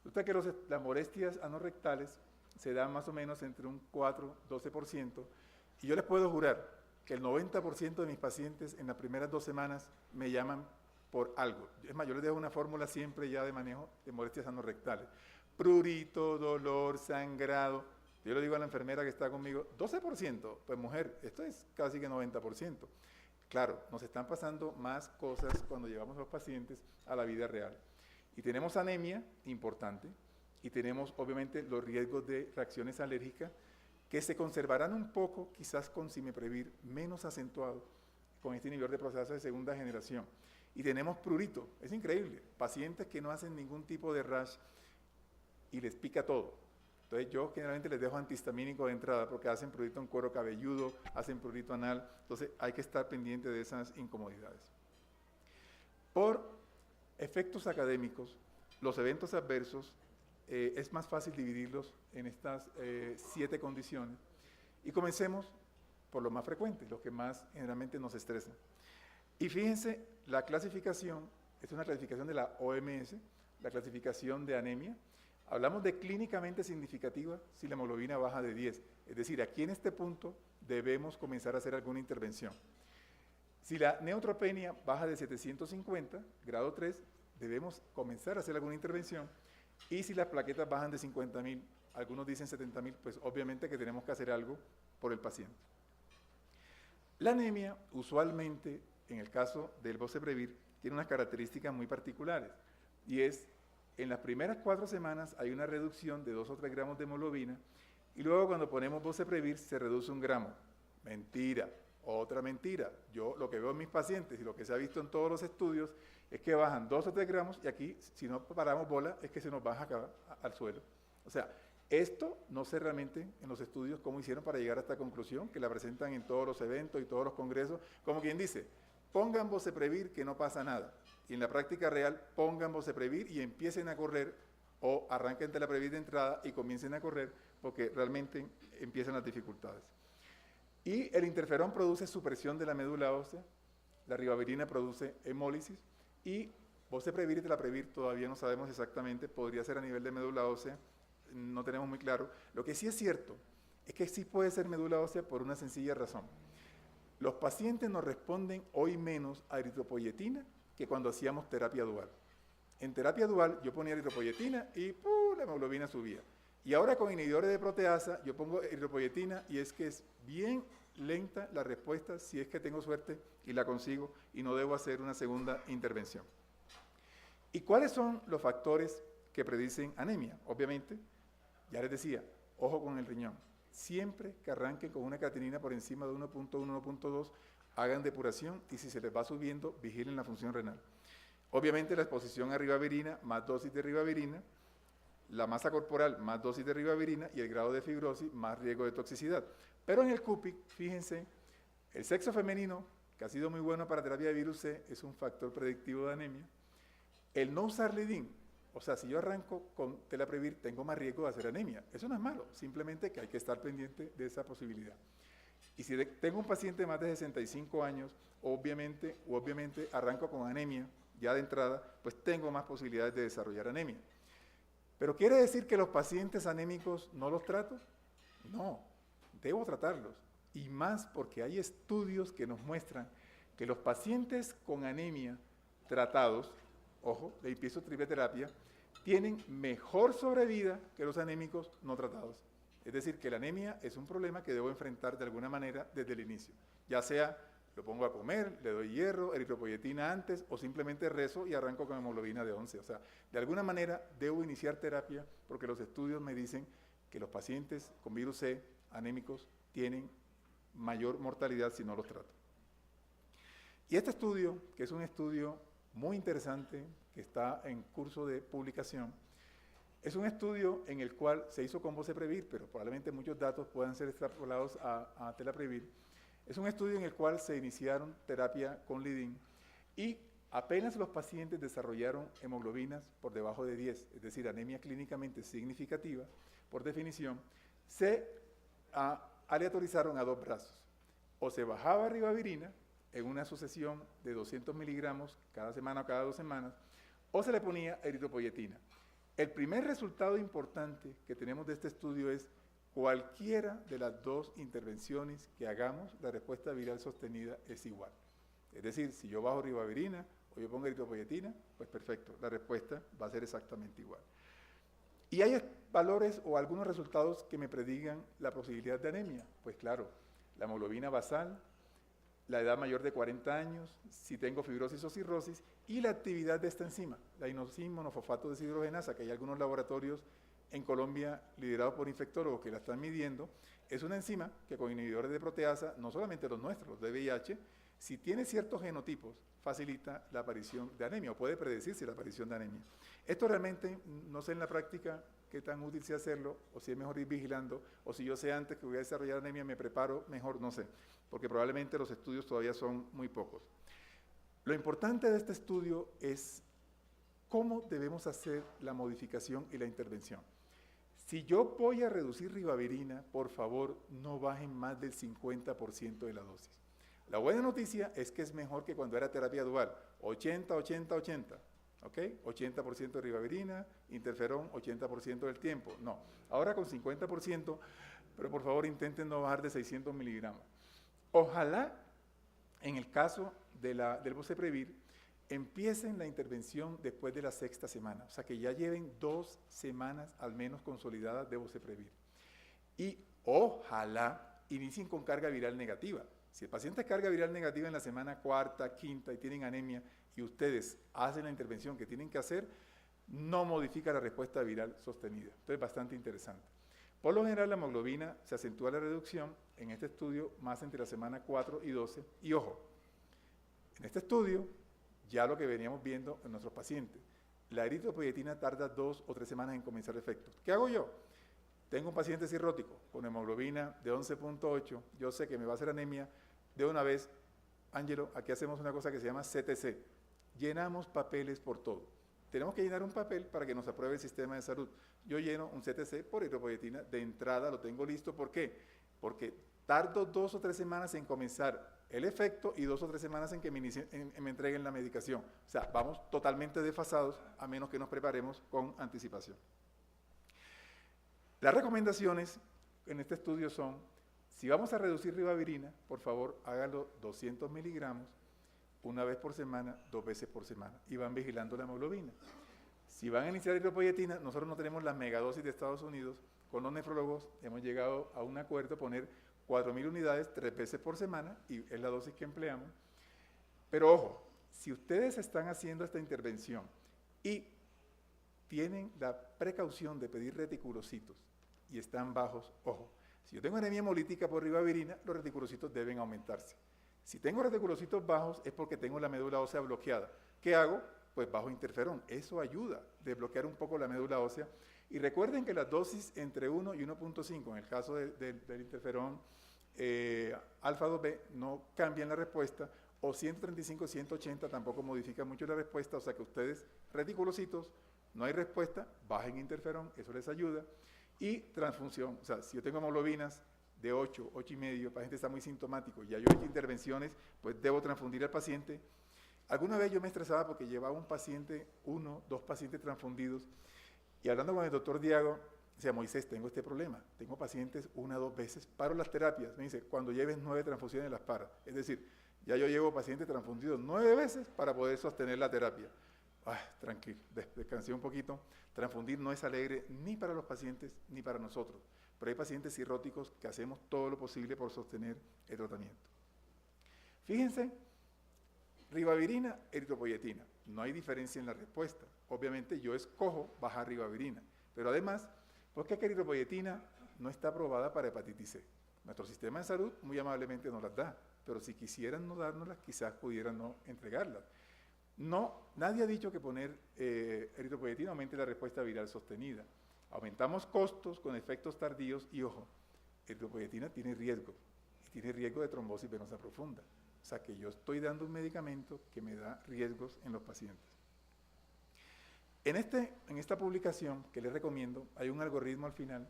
Resulta que las molestias anorrectales se dan más o menos entre un 4-12%, y yo les puedo jurar que el 90% de mis pacientes en las primeras 2 semanas me llaman por algo. Es más, yo les dejo una fórmula siempre ya de manejo de molestias anorrectales. Prurito, dolor, sangrado. Yo le digo a la enfermera que está conmigo, 12%, pues mujer, esto es casi que 90%. Claro, nos están pasando más cosas cuando llevamos a los pacientes a la vida real. Y tenemos anemia, importante, y tenemos obviamente los riesgos de reacciones alérgicas que se conservarán un poco, quizás con Cimeprevir, menos acentuado, con este inhibidor de proteasa de segunda generación. Y tenemos prurito, es increíble, pacientes que no hacen ningún tipo de rash y les pica todo. Entonces yo generalmente les dejo antihistamínico de entrada porque hacen prurito en cuero cabelludo, hacen prurito anal, entonces hay que estar pendiente de esas incomodidades. Por efectos académicos, los eventos adversos es más fácil dividirlos en estas 7 condiciones y comencemos por los más frecuentes, los que más generalmente nos estresan. Y fíjense, la clasificación, es una clasificación de la OMS, la clasificación de anemia. Hablamos de clínicamente significativa si la hemoglobina baja de 10, es decir, aquí en este punto debemos comenzar a hacer alguna intervención. Si la neutropenia baja de 750, grado 3, debemos comenzar a hacer alguna intervención, y si las plaquetas bajan de 50.000, algunos dicen 70.000, pues obviamente que tenemos que hacer algo por el paciente. La anemia, usualmente, en el caso del Boceprevir, tiene unas características muy particulares, y es, en las primeras 4 semanas hay una reducción de 2 o 3 gramos de hemoglobina, y luego cuando ponemos Boceprevir se reduce 1 gramo. Mentira, otra mentira. Yo lo que veo en mis pacientes y lo que se ha visto en todos los estudios es que bajan 2 o 3 gramos y aquí, si no paramos bola, es que se nos baja acá al suelo. O sea, esto no sé realmente en los estudios cómo hicieron para llegar a esta conclusión, que la presentan en todos los eventos y todos los congresos, como quien dice, pongan Boceprevir que no pasa nada. y en la práctica real pongan Boceprevir y empiecen a correr o arranquen Telaprevir de entrada y comiencen a correr porque realmente empiezan las dificultades. Y el interferón produce supresión de la médula ósea, la ribavirina produce hemólisis y Boceprevir y Telaprevir todavía no sabemos exactamente, podría ser a nivel de médula ósea, no tenemos muy claro. Lo que sí es cierto es que sí puede ser médula ósea por una sencilla razón. Los pacientes nos responden hoy menos a eritropoyetina que cuando hacíamos terapia dual. En terapia dual yo ponía eritropoyetina y la hemoglobina subía. Y ahora con inhibidores de proteasa yo pongo eritropoyetina y es que es bien lenta la respuesta si es que tengo suerte y la consigo y no debo hacer una segunda intervención. ¿Y cuáles son los factores que predicen anemia? Obviamente, ya les decía, ojo con el riñón. Siempre que arranquen con una creatinina por encima de 1.1, 1.2, hagan depuración y si se les va subiendo, vigilen la función renal. Obviamente la exposición a ribavirina, más dosis de ribavirina, la masa corporal, más dosis de ribavirina y el grado de fibrosis, más riesgo de toxicidad. Pero en el CUPIC, fíjense, el sexo femenino, que ha sido muy bueno para terapia de virus C, es un factor predictivo de anemia. El no usar lidín, o sea, si yo arranco con Telaprevir, tengo más riesgo de hacer anemia. Eso no es malo, simplemente que hay que estar pendiente de esa posibilidad. Y si tengo un paciente de más de 65 años, obviamente arranco con anemia, ya de entrada, pues tengo más posibilidades de desarrollar anemia. ¿Pero quiere decir que los pacientes anémicos no los trato? No, debo tratarlos. Y más porque hay estudios que nos muestran que los pacientes con anemia tratados, ojo, de isotripeterapia, tienen mejor sobrevida que los anémicos no tratados. Es decir, que la anemia es un problema que debo enfrentar de alguna manera desde el inicio. Ya sea, lo pongo a comer, le doy hierro, eritropoyetina antes, o simplemente rezo y arranco con hemoglobina de 11. O sea, de alguna manera debo iniciar terapia porque los estudios me dicen que los pacientes con virus C, anémicos, tienen mayor mortalidad si no los trato. Y este estudio, que es un estudio muy interesante, que está en curso de publicación, es un estudio en el cual se hizo con Boceprevir, pero probablemente muchos datos puedan ser extrapolados a Telaprevir. Es un estudio en el cual se iniciaron terapia con lidín y apenas los pacientes desarrollaron hemoglobinas por debajo de 10, es decir, anemia clínicamente significativa, por definición, se aleatorizaron a dos brazos. O se bajaba ribavirina en una sucesión de 200 miligramos cada semana o cada 2 semanas, o se le ponía eritropoyetina. El primer resultado importante que tenemos de este estudio es cualquiera de las dos intervenciones que hagamos, la respuesta viral sostenida es igual. Es decir, si yo bajo ribavirina o yo pongo eritropoyetina, pues perfecto, la respuesta va a ser exactamente igual. ¿Y hay valores o algunos resultados que me predigan la posibilidad de anemia? Pues claro, la hemoglobina basal, la edad mayor de 40 años, si tengo fibrosis o cirrosis, y la actividad de esta enzima, la inosine monofosfato deshidrogenasa, que hay algunos laboratorios en Colombia liderados por infectólogos que la están midiendo, es una enzima que con inhibidores de proteasa, no solamente los nuestros, los de VIH, si tiene ciertos genotipos, facilita la aparición de anemia o puede predecirse la aparición de anemia. Esto realmente no sé en la práctica qué tan útil sea hacerlo, o si es mejor ir vigilando, o si yo sé antes que voy a desarrollar anemia, me preparo mejor, no sé, porque probablemente los estudios todavía son muy pocos. Lo importante de este estudio es cómo debemos hacer la modificación y la intervención. Si yo voy a reducir ribavirina, por favor, no bajen más del 50% de la dosis. La buena noticia es que es mejor que cuando era terapia dual, 80, 80, 80. ¿Ok? 80% de ribavirina, interferón 80% del tiempo. No, ahora con 50%, pero por favor intenten no bajar de 600 miligramos. Ojalá, en el caso del Boceprevir, empiecen la intervención después de la 6ª semana, o sea que ya lleven 2 semanas al menos consolidadas de Boceprevir. Y ojalá inicien con carga viral negativa. Si el paciente es carga viral negativa en la semana 4ª, 5ª y tienen anemia y ustedes hacen la intervención que tienen que hacer, no modifica la respuesta viral sostenida. Esto es bastante interesante. Por lo general la hemoglobina se acentúa la reducción en este estudio más entre la semana 4 y 12. Y ojo, en este estudio ya lo que veníamos viendo en nuestros pacientes, la eritropoyetina tarda 2 o 3 semanas en comenzar efectos. ¿Qué hago yo? Tengo un paciente cirrótico con hemoglobina de 11.8, yo sé que me va a hacer anemia, de una vez, Ángelo, aquí hacemos una cosa que se llama CTC, llenamos papeles por todo. Tenemos que llenar un papel para que nos apruebe el sistema de salud. Yo lleno un CTC por eritropoyetina, de entrada lo tengo listo. ¿Por qué? Porque tardo 2 o 3 semanas en comenzar el efecto y 2 o 3 semanas en que me entreguen la medicación. O sea, vamos totalmente desfasados a menos que nos preparemos con anticipación. Las recomendaciones en este estudio son, si vamos a reducir ribavirina, por favor hágalo 200 miligramos, una vez por semana, 2 veces por semana, y van vigilando la hemoglobina. Si van a iniciar eritropoyetina, nosotros no tenemos la megadosis de Estados Unidos, con los nefrólogos hemos llegado a un acuerdo, poner 4.000 unidades 3 veces por semana, y es la dosis que empleamos. Pero ojo, si ustedes están haciendo esta intervención y tienen la precaución de pedir reticulocitos y están bajos, ojo, si yo tengo anemia hemolítica por ribavirina, los reticulocitos deben aumentarse. Si tengo reticulocitos bajos es porque tengo la médula ósea bloqueada. ¿Qué hago? Pues bajo interferón. Eso ayuda a desbloquear un poco la médula ósea. Y recuerden que las dosis entre 1 y 1.5, en el caso del interferón alfa 2B, no cambian la respuesta, o 135, 180 tampoco modifican mucho la respuesta, o sea que ustedes, reticulocitos, no hay respuesta, bajen interferón, eso les ayuda. Y transfunción, o sea, si yo tengo hemoglobinas de 8, 8 y medio, el paciente está muy sintomático, ya yo he hecho intervenciones, pues debo transfundir al paciente. Alguna vez yo me estresaba porque llevaba un paciente, 1, 2 pacientes transfundidos, y hablando con el doctor Diago, decía, Moisés, tengo este problema, tengo pacientes 1 o 2 veces, paro las terapias, me dice, cuando lleves 9 transfusiones las paras, es decir, ya yo llevo pacientes transfundidos 9 veces para poder sostener la terapia. Tranquilo, descansé un poquito. Transfundir no es alegre ni para los pacientes ni para nosotros, pero hay pacientes cirróticos que hacemos todo lo posible por sostener el tratamiento. Fíjense, ribavirina, eritropoyetina, no hay diferencia en la respuesta. Obviamente yo escojo bajar ribavirina, pero además, porque la eritropoyetina no está aprobada para hepatitis C. Nuestro sistema de salud muy amablemente nos las da, pero si quisieran no dárnoslas, quizás pudieran no entregarlas. No, nadie ha dicho que poner eritropoyetina aumente la respuesta viral sostenida. Aumentamos costos con efectos tardíos y, ojo, eritropoyetina tiene riesgo, y tiene riesgo de trombosis venosa profunda. O sea que yo estoy dando un medicamento que me da riesgos en los pacientes. En esta publicación que les recomiendo, hay un algoritmo al final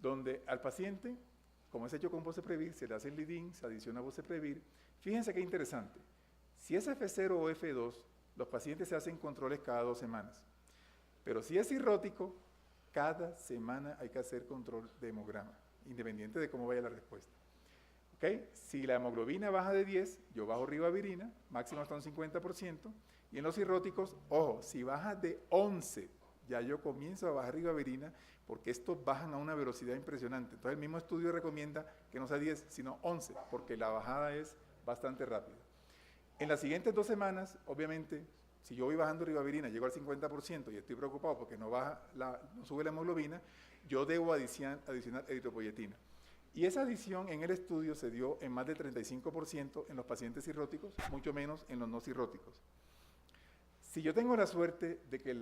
donde al paciente, como es hecho con Boceprevir, se le hace el lead-in, se adiciona Boceprevir. Fíjense qué interesante. Si es F0 o F2, los pacientes se hacen controles cada 2 semanas. Pero si es cirrótico, cada semana hay que hacer control de hemograma, independiente de cómo vaya la respuesta. ¿Okay? Si la hemoglobina baja de 10, yo bajo ribavirina, máximo hasta un 50%, y en los cirróticos, ojo, si baja de 11, ya yo comienzo a bajar ribavirina, porque estos bajan a una velocidad impresionante. Entonces el mismo estudio recomienda que no sea 10, sino 11, porque la bajada es bastante rápida. En las siguientes 2 semanas, obviamente, si yo voy bajando ribavirina, llego al 50% y estoy preocupado porque no sube la hemoglobina, yo debo adicionar eritropoyetina. Y esa adición en el estudio se dio en más del 35% en los pacientes cirróticos, mucho menos en los no cirróticos. Si yo tengo la suerte de que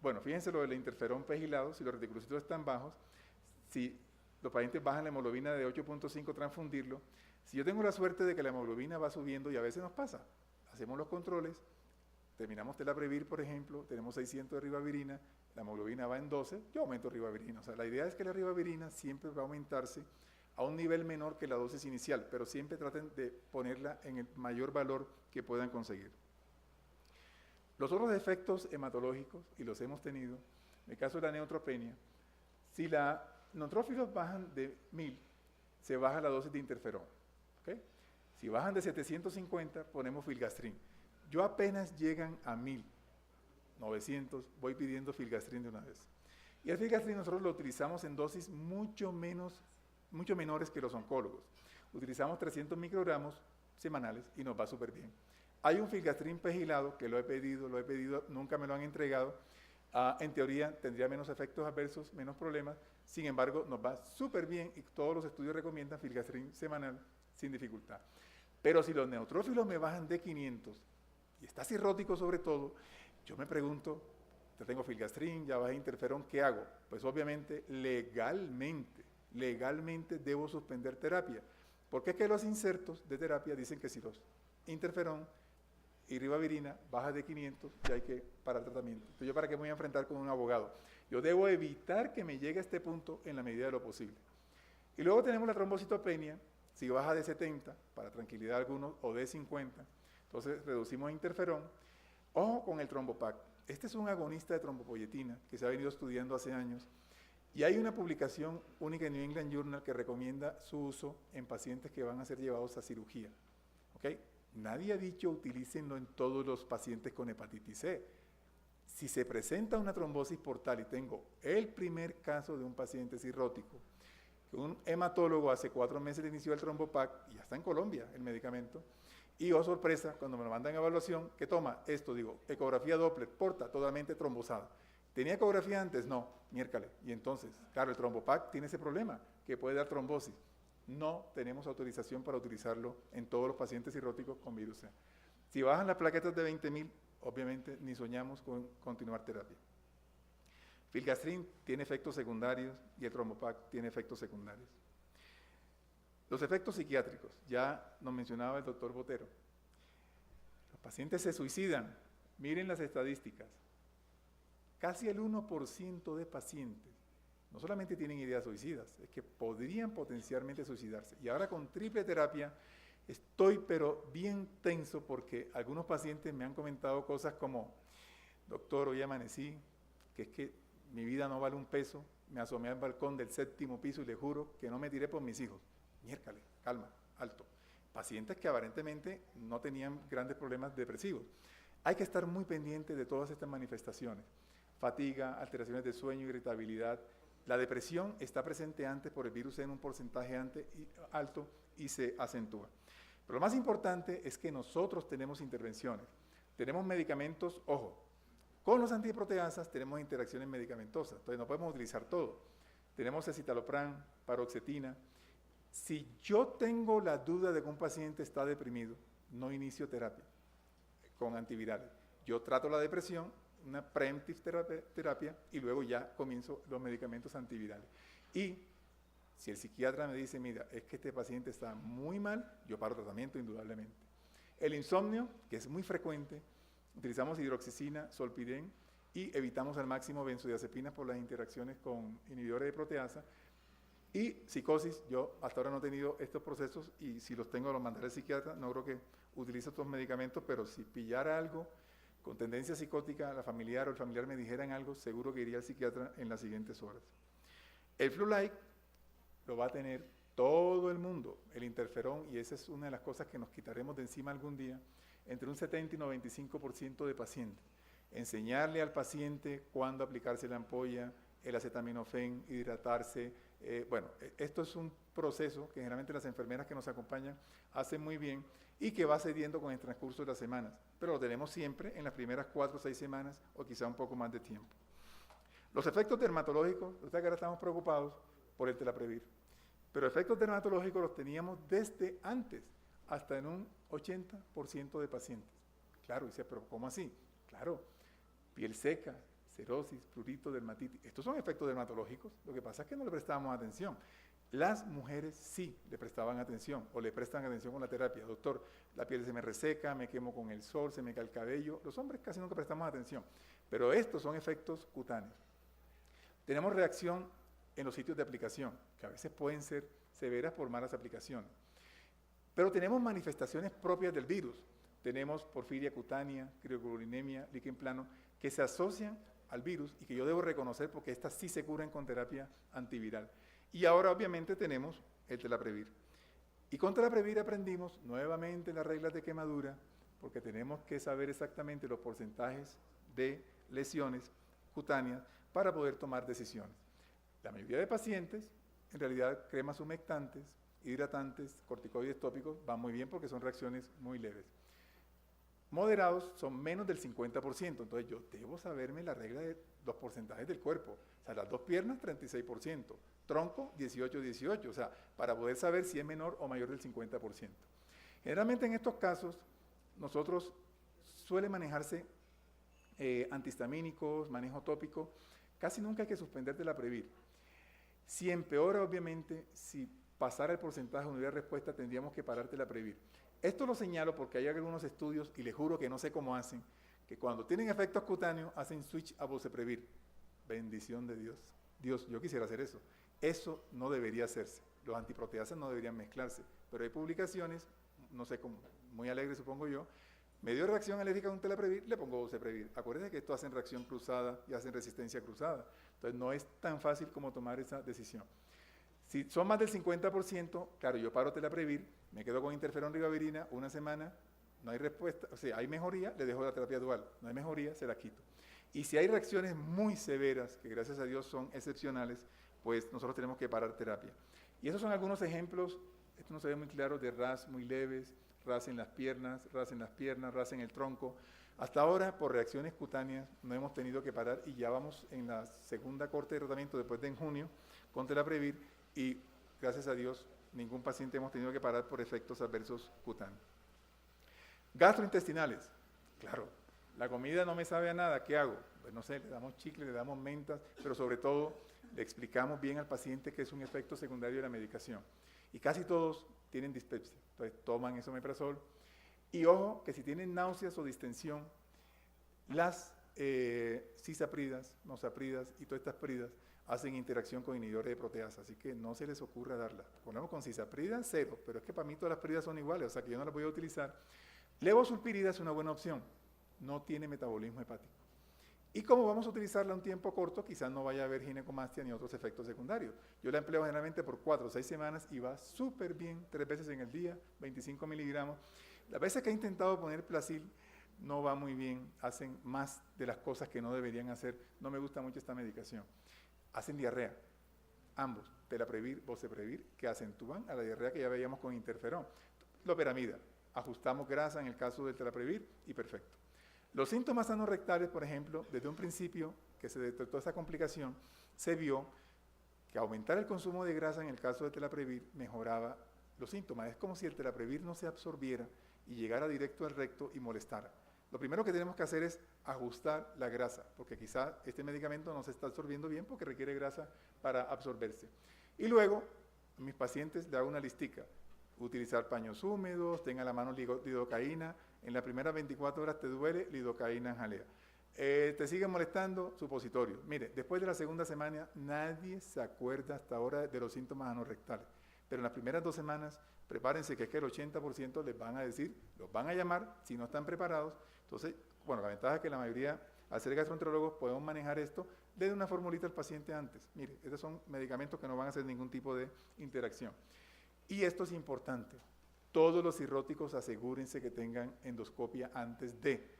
bueno, fíjense lo del interferón pegilado, si los reticulocitos están bajos, si los pacientes bajan la hemoglobina de 8.5, transfundirlo. Si yo tengo la suerte de que la hemoglobina va subiendo, y a veces nos pasa, hacemos los controles, terminamos Telaprevir, por ejemplo, tenemos 600 de ribavirina, la hemoglobina va en 12, yo aumento ribavirina. O sea, la idea es que la ribavirina siempre va a aumentarse a un nivel menor que la dosis inicial, pero siempre traten de ponerla en el mayor valor que puedan conseguir. Los otros efectos hematológicos, y los hemos tenido, en el caso de la neutropenia, si los neutrófilos bajan de 1000, se baja la dosis de interferón. ¿Okay? Si bajan de 750, ponemos filgastrin. Yo apenas llegan a 1900, voy pidiendo filgastrin de una vez. Y el filgastrin nosotros lo utilizamos en dosis mucho menores que los oncólogos. Utilizamos 300 microgramos semanales y nos va súper bien. Hay un filgastrin pegilado que lo he pedido, nunca me lo han entregado. En teoría tendría menos efectos adversos, menos problemas. Sin embargo, nos va súper bien y todos los estudios recomiendan filgastrin semanal sin dificultad. Pero si los neutrófilos me bajan de 500 y está cirrótico sobre todo, yo me pregunto, ya tengo filgastrin, ya bajé interferón, ¿qué hago? Pues obviamente legalmente debo suspender terapia. Porque es que los insertos de terapia dicen que si los interferón y ribavirina, bajas de 500, ya hay que parar el tratamiento. Entonces, ¿yo para qué me voy a enfrentar con un abogado? Yo debo evitar que me llegue a este punto en la medida de lo posible. Y luego tenemos la trombocitopenia, si baja de 70, para tranquilidad de algunos, o de 50, entonces reducimos interferón. Ojo con el trombopac. Este es un agonista de trombopoyetina que se ha venido estudiando hace años y hay una publicación única en New England Journal que recomienda su uso en pacientes que van a ser llevados a cirugía. ¿Okay? Nadie ha dicho utilícenlo en todos los pacientes con hepatitis C. Si se presenta una trombosis portal y tengo el primer caso de un paciente cirrótico, que un hematólogo hace 4 meses le inició el trombopac y ya está en Colombia el medicamento, y oh sorpresa, cuando me lo mandan a evaluación, ¿qué toma? Esto, digo, ecografía Doppler, porta totalmente trombosada. ¿Tenía ecografía antes? No, miércoles. Y entonces, claro, el trombopac tiene ese problema, que puede dar trombosis. No tenemos autorización para utilizarlo en todos los pacientes cirróticos con virus C. Si bajan las plaquetas de 20.000, obviamente ni soñamos con continuar terapia. Filgastrin tiene efectos secundarios y el trombopac tiene efectos secundarios. Los efectos psiquiátricos, ya nos mencionaba el doctor Botero. Los pacientes se suicidan, miren las estadísticas. Casi el 1% de pacientes no solamente tienen ideas suicidas, es que podrían potencialmente suicidarse. Y ahora con triple terapia estoy pero bien tenso porque algunos pacientes me han comentado cosas como, doctor, hoy amanecí, que es que mi vida no vale un peso, me asomé al balcón del 7º piso y le juro que no me tiré por mis hijos. Miércoles, calma, alto. Pacientes que aparentemente no tenían grandes problemas depresivos. Hay que estar muy pendiente de todas estas manifestaciones. Fatiga, alteraciones de sueño, irritabilidad. La depresión está presente antes por el virus en un porcentaje alto y se acentúa. Pero lo más importante es que nosotros tenemos intervenciones. Tenemos medicamentos, ojo, con los antiproteasas tenemos interacciones medicamentosas, entonces no podemos utilizar todo. Tenemos escitalopram, paroxetina. Si yo tengo la duda de que un paciente está deprimido, no inicio terapia con antivirales. Yo trato la depresión, una preemptive terapia, y luego ya comienzo los medicamentos antivirales. Y si el psiquiatra me dice, mira, es que este paciente está muy mal, yo paro tratamiento indudablemente. El insomnio, que es muy frecuente, utilizamos hidroxicina, solpidem y evitamos al máximo benzodiazepinas por las interacciones con inhibidores de proteasa. Y psicosis, yo hasta ahora no he tenido estos procesos y si los tengo los mandaré al psiquiatra, no creo que utilice estos medicamentos, pero si pillara algo con tendencia psicótica, la familiar o el familiar me dijeran algo, seguro que iría al psiquiatra en las siguientes horas. El flu-like lo va a tener todo el mundo, el interferón, y esa es una de las cosas que nos quitaremos de encima algún día, entre un 70 y 95% de pacientes. Enseñarle al paciente cuándo aplicarse la ampolla, el acetaminofén, hidratarse. Esto es un proceso que generalmente las enfermeras que nos acompañan hacen muy bien y que va cediendo con el transcurso de las semanas, pero lo tenemos siempre en las primeras 4 o 6 semanas o quizá un poco más de tiempo. Los efectos dermatológicos, ustedes que ahora estamos preocupados por el telaprevir, pero efectos dermatológicos los teníamos desde antes, hasta en un 80% de pacientes. Claro, dice, pero ¿cómo así? Claro, piel seca, cerosis, prurito, dermatitis. Estos son efectos dermatológicos. Lo que pasa es que no le prestábamos atención. Las mujeres sí le prestaban atención o le prestan atención con la terapia. Doctor, la piel se me reseca, me quemo con el sol, se me cae el cabello. Los hombres casi nunca prestamos atención. Pero estos son efectos cutáneos. Tenemos reacción en los sitios de aplicación, que a veces pueden ser severas por malas aplicaciones. Pero tenemos manifestaciones propias del virus. Tenemos porfiria cutánea, crioglobulinemia, líquen plano, que se asocian al virus y que yo debo reconocer porque estas sí se curan con terapia antiviral. Y ahora obviamente tenemos el telaprevir. Y con telaprevir aprendimos nuevamente las reglas de quemadura porque tenemos que saber exactamente los porcentajes de lesiones cutáneas para poder tomar decisiones. La mayoría de pacientes, en realidad, cremas humectantes, hidratantes, corticoides tópicos van muy bien porque son reacciones muy leves. Moderados son menos del 50%, entonces yo debo saberme la regla de los porcentajes del cuerpo. O sea, las 2 piernas, 36%, tronco, 18, o sea, para poder saber si es menor o mayor del 50%. Generalmente en estos casos, nosotros suele manejarse antihistamínicos, manejo tópico, casi nunca hay que suspender telaprevir. Si empeora, obviamente, si pasara el porcentaje de unidad de respuesta, tendríamos que parar telaprevir. Esto lo señalo porque hay algunos estudios, y les juro que no sé cómo hacen, que cuando tienen efectos cutáneos hacen switch a boceprevir. Bendición de Dios. Dios, yo quisiera hacer eso. Eso no debería hacerse. Los antiproteasas no deberían mezclarse. Pero hay publicaciones, no sé cómo, muy alegres supongo yo, me dio reacción alérgica con telaprevir, le pongo boceprevir. Acuérdense que esto hacen reacción cruzada y hacen resistencia cruzada. Entonces no es tan fácil como tomar esa decisión. Si son más del 50%, claro, yo paro telaprevir, me quedo con interferón ribavirina una semana, no hay respuesta, o sea, hay mejoría, le dejo la terapia dual, no hay mejoría, se la quito. Y si hay reacciones muy severas, que gracias a Dios son excepcionales, pues nosotros tenemos que parar terapia. Y esos son algunos ejemplos, esto no se ve muy claro, de RAS muy leves, RAS en las piernas, RAS en el tronco. Hasta ahora, por reacciones cutáneas, no hemos tenido que parar y ya vamos en la segunda corte de tratamiento después de en junio con telaprevir y gracias a Dios ningún paciente hemos tenido que parar por efectos adversos cutáneos. Gastrointestinales, claro, la comida no me sabe a nada, ¿qué hago? Pues no sé, le damos chicle, le damos mentas, pero sobre todo le explicamos bien al paciente que es un efecto secundario de la medicación. Y casi todos tienen dispepsia, entonces toman esomeprazol. Y ojo, que si tienen náuseas o distensión, las cisapridas, nosapridas y todas estas pridas hacen interacción con inhibidores de proteasa, así que no se les ocurra darla. Ponemos con cisaprida, 0, pero es que para mí todas las pridas son iguales, o sea que yo no las voy a utilizar. Levosulpirida es una buena opción, no tiene metabolismo hepático. Y como vamos a utilizarla un tiempo corto, quizás no vaya a haber ginecomastia ni otros efectos secundarios. Yo la empleo generalmente por 4 o 6 semanas y va súper bien, 3 veces en el día, 25 miligramos. Las veces que he intentado poner Placil no va muy bien, hacen más de las cosas que no deberían hacer. No me gusta mucho esta medicación. Hacen diarrea, ambos, telaprevir, boceprevir, que acentúan a la diarrea que ya veíamos con interferón. Loperamida, ajustamos grasa en el caso del telaprevir y perfecto. Los síntomas anorrectales, por ejemplo, desde un principio que se detectó esa complicación, se vio que aumentar el consumo de grasa en el caso de telaprevir mejoraba los síntomas. Es como si el telaprevir no se absorbiera y llegara directo al recto y molestara. Lo primero que tenemos que hacer es ajustar la grasa, porque quizá este medicamento no se está absorbiendo bien porque requiere grasa para absorberse. Y luego, a mis pacientes le hago una listica. Utilizar paños húmedos, tenga a la mano lidocaína. En las primeras 24 horas te duele, lidocaína en jalea. Te sigue molestando, supositorio. Mire, después de la segunda semana, nadie se acuerda hasta ahora de los síntomas anorrectales. Pero en las primeras 2 semanas, prepárense que es que el 80% les van a decir, los van a llamar si no están preparados. Entonces, bueno, la ventaja es que la mayoría, al ser gastroenterólogos, podemos manejar esto desde una formulita al paciente antes. Mire, estos son medicamentos que no van a hacer ningún tipo de interacción. Y esto es importante. Todos los cirróticos asegúrense que tengan endoscopia antes de.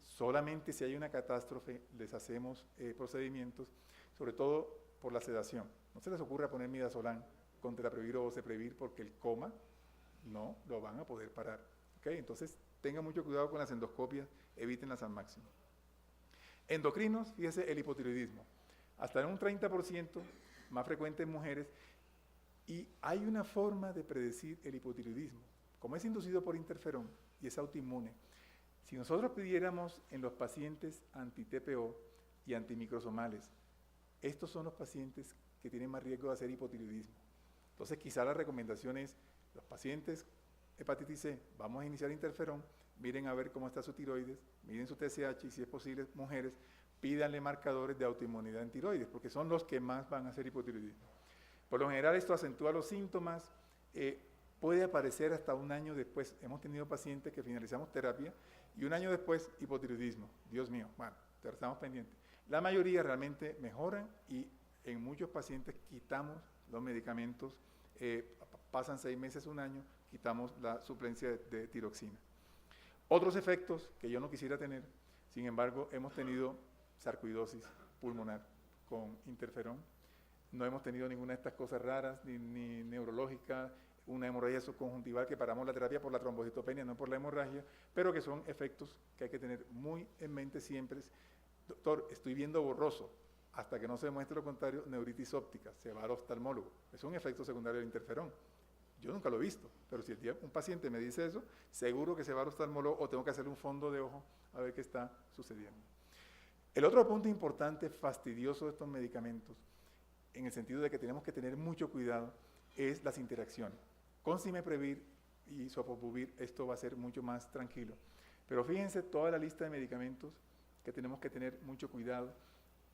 Solamente si hay una catástrofe les hacemos procedimientos, sobre todo por la sedación. No se les ocurra poner midazolam con telaprevir o boceprevir porque el coma no lo van a poder parar. ¿Okay? Entonces tengan mucho cuidado con las endoscopias, evítenlas al máximo. Endocrinos, fíjese el hipotiroidismo. Hasta en un 30%, más frecuente en mujeres, y hay una forma de predecir el hipotiroidismo. Como es inducido por interferón y es autoinmune, si nosotros pidiéramos en los pacientes anti-TPO y antimicrosomales, estos son los pacientes que tienen más riesgo de hacer hipotiroidismo. Entonces quizá la recomendación es, los pacientes hepatitis C, vamos a iniciar interferón, miren a ver cómo está su tiroides, miren su TSH y si es posible, mujeres, pídanle marcadores de autoinmunidad en tiroides, porque son los que más van a hacer hipotiroidismo. Por lo general esto acentúa los síntomas, puede aparecer hasta un año después. Hemos tenido pacientes que finalizamos terapia y un año después hipotiroidismo. Dios mío, bueno, estamos pendientes. La mayoría realmente mejoran y en muchos pacientes quitamos los medicamentos, pasan 6 meses, un año, quitamos la suplencia de tiroxina. Otros efectos que yo no quisiera tener, sin embargo, hemos tenido sarcoidosis pulmonar con interferón. No hemos tenido ninguna de estas cosas raras, ni neurológica, una hemorragia subconjuntival que paramos la terapia por la trombocitopenia, no por la hemorragia, pero que son efectos que hay que tener muy en mente siempre. Doctor, estoy viendo borroso, hasta que no se demuestre lo contrario, neuritis óptica, se va al oftalmólogo. Es un efecto secundario del interferón. Yo nunca lo he visto, pero si un paciente me dice eso, seguro que se va al oftalmólogo o tengo que hacerle un fondo de ojo a ver qué está sucediendo. El otro punto importante, fastidioso de estos medicamentos, en el sentido de que tenemos que tener mucho cuidado, es las interacciones. Con Cimeprevir y Sofosbuvir esto va a ser mucho más tranquilo. Pero fíjense toda la lista de medicamentos que tenemos que tener mucho cuidado.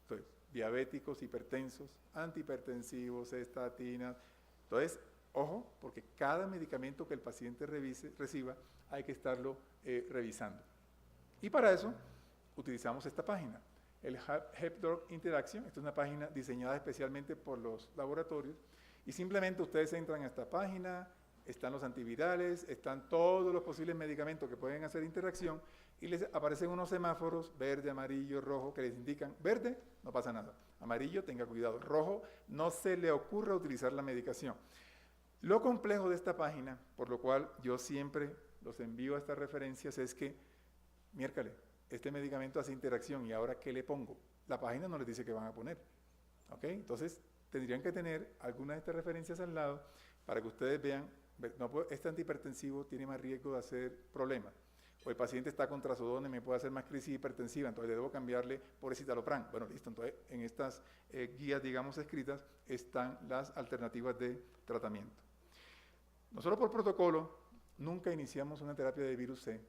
Entonces, diabéticos, hipertensos, antihipertensivos, estatinas. Entonces, ojo, porque cada medicamento que el paciente reciba hay que estarlo revisando. Y para eso utilizamos esta página, el HepDoc Interaction. Esta es una página diseñada especialmente por los laboratorios y simplemente ustedes entran a esta página, están los antivirales, están todos los posibles medicamentos que pueden hacer interacción y les aparecen unos semáforos, verde, amarillo, rojo, que les indican, verde, no pasa nada, amarillo, tenga cuidado, rojo, no se le ocurra utilizar la medicación. Lo complejo de esta página, por lo cual yo siempre los envío a estas referencias, es que, miércoles, este medicamento hace interacción y ahora ¿qué le pongo? La página no les dice qué van a poner, ¿ok? Entonces tendrían que tener algunas de estas referencias al lado para que ustedes vean, no, este antihipertensivo tiene más riesgo de hacer problemas, o el paciente está con trazodona y me puede hacer más crisis hipertensiva, entonces le debo cambiarle por escitalopram. Bueno, listo, entonces en estas guías, digamos, escritas, están las alternativas de tratamiento. Nosotros por protocolo nunca iniciamos una terapia de virus C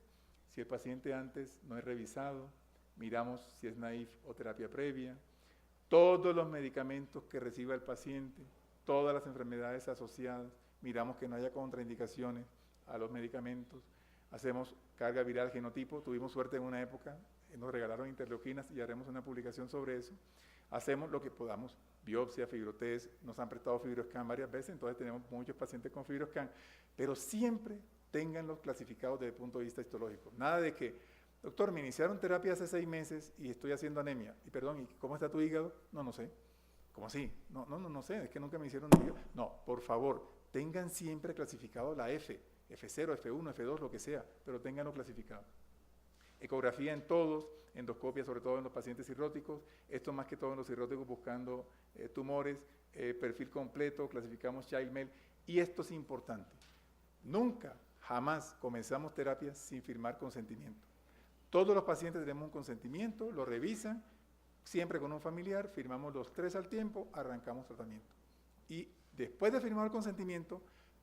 si el paciente antes no es revisado, miramos si es naïf o terapia previa, todos los medicamentos que reciba el paciente, todas las enfermedades asociadas, miramos que no haya contraindicaciones a los medicamentos, hacemos carga viral genotipo, tuvimos suerte en una época, nos regalaron interleuquinas y haremos una publicación sobre eso, hacemos lo que podamos, biopsia, fibrotest, nos han prestado fibroscan varias veces, entonces tenemos muchos pacientes con fibroscan, pero siempre tenganlos clasificados desde el punto de vista histológico. Nada de que, doctor, me iniciaron terapia hace 6 meses y estoy haciendo anemia. Y perdón, ¿y cómo está tu hígado? No, no sé. ¿Cómo así? No sé, es que nunca me hicieron hígado. No, por favor, tengan siempre clasificado la F, F0, F1, F2, lo que sea, pero ténganlo clasificado. Ecografía en todos, endoscopia sobre todo en los pacientes cirróticos, esto más que todo en los cirróticos buscando tumores, perfil completo, clasificamos child mail, y esto es importante. Nunca, jamás comenzamos terapias sin firmar consentimiento. Todos los pacientes tenemos un consentimiento, lo revisan, siempre con un familiar, firmamos los 3 al tiempo, arrancamos tratamiento. Y después de firmar el consentimiento,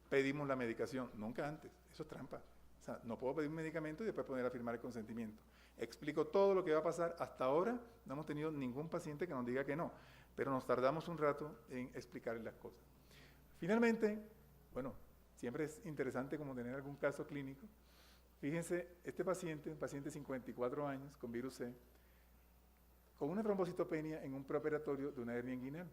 pedimos la medicación, nunca antes, eso es trampa. O sea, no puedo pedir un medicamento y después poner a firmar el consentimiento. Explico todo lo que va a pasar. Hasta ahora no hemos tenido ningún paciente que nos diga que no, pero nos tardamos un rato en explicarles las cosas. Finalmente, bueno, siempre es interesante como tener algún caso clínico. Fíjense, este paciente, un paciente de 54 años con virus C, con una trombocitopenia en un preoperatorio de una hernia inguinal.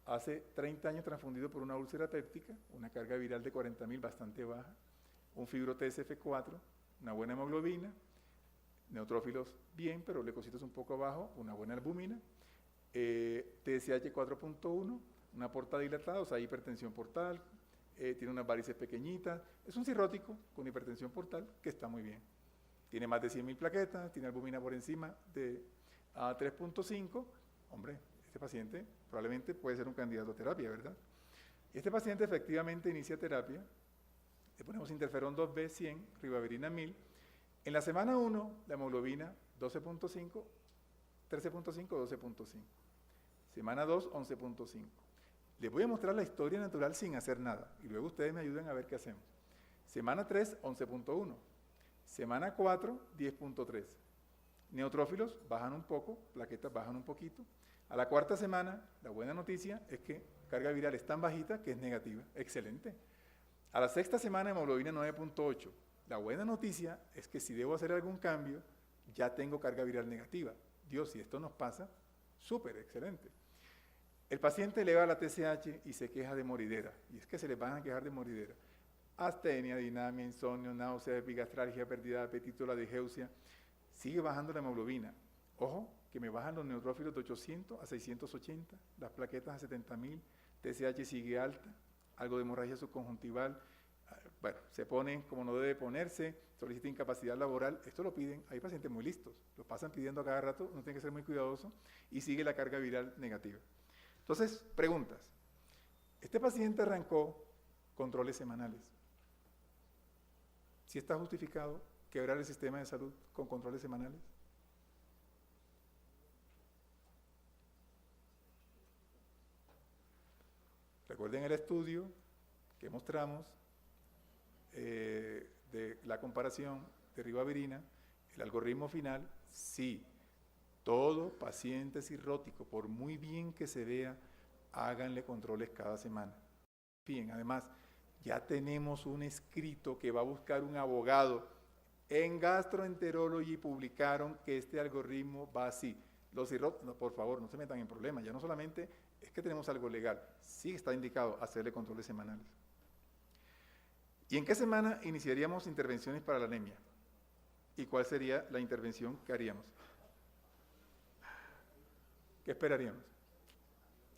Hace 30 años transfundido por una úlcera péptica, una carga viral de 40.000 bastante baja, un fibro TSF4, una buena hemoglobina, neutrófilos bien, pero leucocitos un poco abajo, una buena albúmina, TSH 4.1, una porta dilatada, o sea, hipertensión portal, tiene unas varices pequeñitas, es un cirrótico con hipertensión portal que está muy bien. Tiene más de 100.000 plaquetas, tiene albúmina por encima de 3.5, hombre, este paciente probablemente puede ser un candidato a terapia, ¿verdad? Este paciente efectivamente inicia terapia, le ponemos interferón 2B 100, ribavirina 1000, en la semana 1 la hemoglobina 12.5, 13.5, 12.5, semana 2 11.5. Les voy a mostrar la historia natural sin hacer nada y luego ustedes me ayudan a ver qué hacemos. Semana 3, 11.1. Semana 4, 10.3. Neutrófilos bajan un poco, plaquetas bajan un poquito. A la cuarta semana, la buena noticia es que carga viral es tan bajita que es negativa. Excelente. A la sexta semana, hemoglobina 9.8. La buena noticia es que si debo hacer algún cambio, ya tengo carga viral negativa. Dios, si esto nos pasa, súper, excelente. El paciente eleva la TSH y se queja de moridera, y es que se les van a quejar de moridera. Astenia, dinamia, insomnio, náusea, epigastralgia, pérdida de apetito, la digeusia. Sigue bajando la hemoglobina. Ojo, que me bajan los neutrófilos de 800 a 680, las plaquetas a 70.000, TSH sigue alta, algo de hemorragia subconjuntival. Bueno, se pone como no debe ponerse, solicita incapacidad laboral, esto lo piden, hay pacientes muy listos, lo pasan pidiendo a cada rato, uno tiene que ser muy cuidadoso, y sigue la carga viral negativa. Entonces, preguntas. Este paciente arrancó controles semanales. ¿Sí está justificado quebrar el sistema de salud con controles semanales? Recuerden el estudio que mostramos de la comparación de ribavirina, el algoritmo final, sí, todo paciente cirrótico, por muy bien que se vea, háganle controles cada semana. Bien, además, ya tenemos un escrito que va a buscar un abogado. En Gastroenterology publicaron que este algoritmo va así. Los cirróticos, no, por favor, no se metan en problemas. Ya no solamente es que tenemos algo legal, sí está indicado hacerle controles semanales. ¿Y en qué semana iniciaríamos intervenciones para la anemia? ¿Y cuál sería la intervención que haríamos? ¿Qué esperaríamos?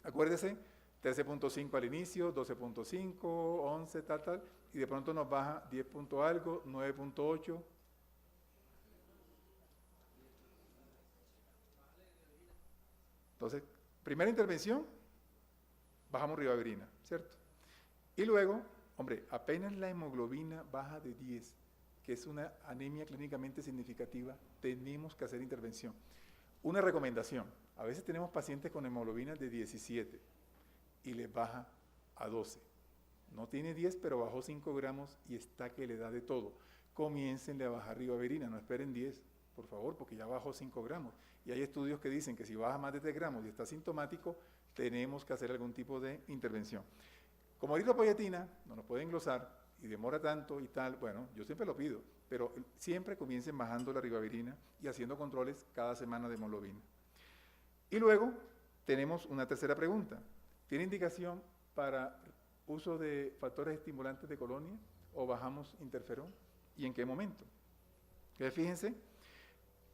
Acuérdese, 13.5 al inicio, 12.5, 11, tal, y de pronto nos baja 10 punto algo, 9.8. Entonces, primera intervención, bajamos ribavirina, ¿cierto? Y luego, hombre, apenas la hemoglobina baja de 10, que es una anemia clínicamente significativa, tenemos que hacer intervención. Una recomendación, a veces tenemos pacientes con hemoglobina de 17 y les baja a 12. No tiene 10, pero bajó 5 gramos y está que le da de todo. Comiéncenle a bajar ribavirina, no esperen 10, por favor, porque ya bajó 5 gramos. Y hay estudios que dicen que si baja más de 3 gramos y está sintomático, tenemos que hacer algún tipo de intervención. Como eritropoyetina, no nos puede englosar y demora tanto y tal, bueno, yo siempre lo pido, pero siempre comiencen bajando la ribavirina y haciendo controles cada semana de hemoglobina. Y luego tenemos una tercera pregunta. ¿Tiene indicación para uso de factores estimulantes de colonia o bajamos interferón? ¿Y en qué momento? Entonces, fíjense,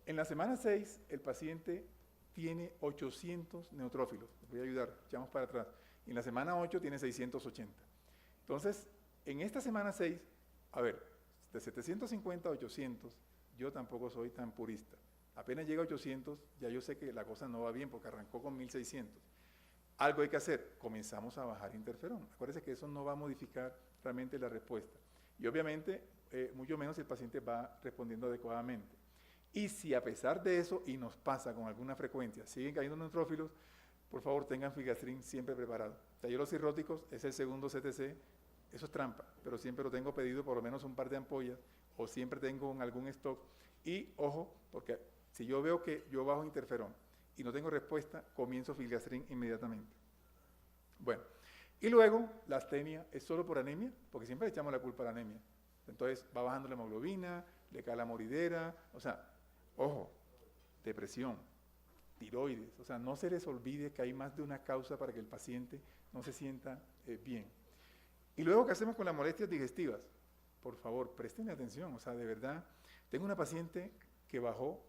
en la semana 6 el paciente tiene 800 neutrófilos. Les voy a ayudar, echamos para atrás. Y en la semana 8 tiene 680. Entonces, en esta semana 6, a ver, de 750 a 800, yo tampoco soy tan purista. Apenas llega a 800, ya yo sé que la cosa no va bien porque arrancó con 1600. Algo hay que hacer, comenzamos a bajar interferón. Acuérdense que eso no va a modificar realmente la respuesta. Y obviamente, mucho menos si el paciente va respondiendo adecuadamente. Y si a pesar de eso, y nos pasa con alguna frecuencia, siguen cayendo neutrófilos, por favor tengan filgastrin siempre preparado. O sea, yo los cirróticos, es el segundo CTC, eso es trampa, pero siempre lo tengo pedido por lo menos un par de ampollas, o siempre tengo en algún stock. Y ojo, porque si yo veo que yo bajo interferón y no tengo respuesta, comienzo filgastrin inmediatamente. Bueno, y luego la astenia es solo por anemia, porque siempre le echamos la culpa a la anemia. Entonces va bajando la hemoglobina, le cae la moridera, o sea, ojo, depresión, tiroides, o sea, no se les olvide que hay más de una causa para que el paciente no se sienta bien. Y luego, ¿qué hacemos con las molestias digestivas? Por favor, presten atención, o sea, de verdad, tengo una paciente que bajó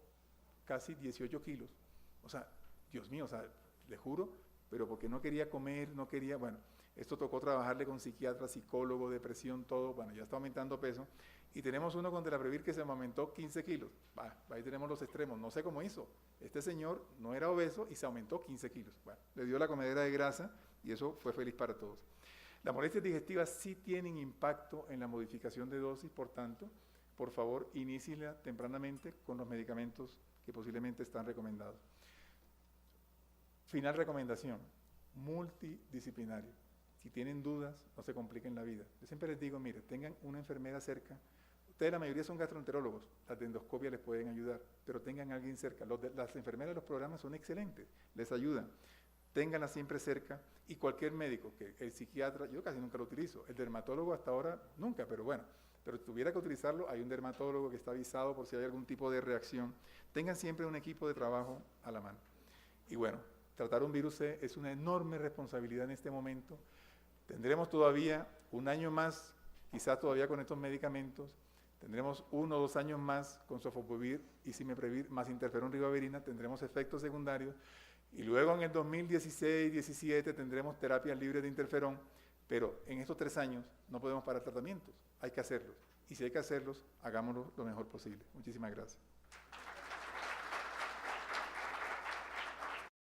casi 18 kilos, o sea, Dios mío, o sea, le juro, pero porque no quería comer, no quería, bueno, esto tocó trabajarle con psiquiatra, psicólogo, depresión, todo, bueno, ya está aumentando peso, y tenemos uno con Telaprevir que se me aumentó 15 kilos, ahí tenemos los extremos, no sé cómo hizo, este señor no era obeso y se aumentó 15 kilos, bueno, le dio la comedera de grasa y eso fue feliz para todos. Las molestias digestivas sí tienen impacto en la modificación de dosis, por tanto, por favor, iníciela tempranamente con los medicamentos que posiblemente están recomendados. Final recomendación, multidisciplinario. Si tienen dudas, no se compliquen la vida. Yo siempre les digo, mire, tengan una enfermera cerca. Ustedes la mayoría son gastroenterólogos, las de endoscopia les pueden ayudar, pero tengan a alguien cerca. Las enfermeras de los programas son excelentes, les ayudan. Ténganla siempre cerca y cualquier médico, que el psiquiatra, yo casi nunca lo utilizo, el dermatólogo hasta ahora nunca, pero bueno, pero si tuviera que utilizarlo, hay un dermatólogo que está avisado por si hay algún tipo de reacción. Tengan siempre un equipo de trabajo a la mano. Y bueno, tratar un virus C es una enorme responsabilidad en este momento. Tendremos todavía un año más, quizás todavía con estos medicamentos, tendremos 1 o 2 años más con sofosbuvir y cimeprevir más interferón ribavirina, tendremos efectos secundarios. Y luego en el 2016-17 tendremos terapias libres de interferón, pero en estos 3 años no podemos parar tratamientos, hay que hacerlos. Y si hay que hacerlos, hagámoslo lo mejor posible. Muchísimas gracias.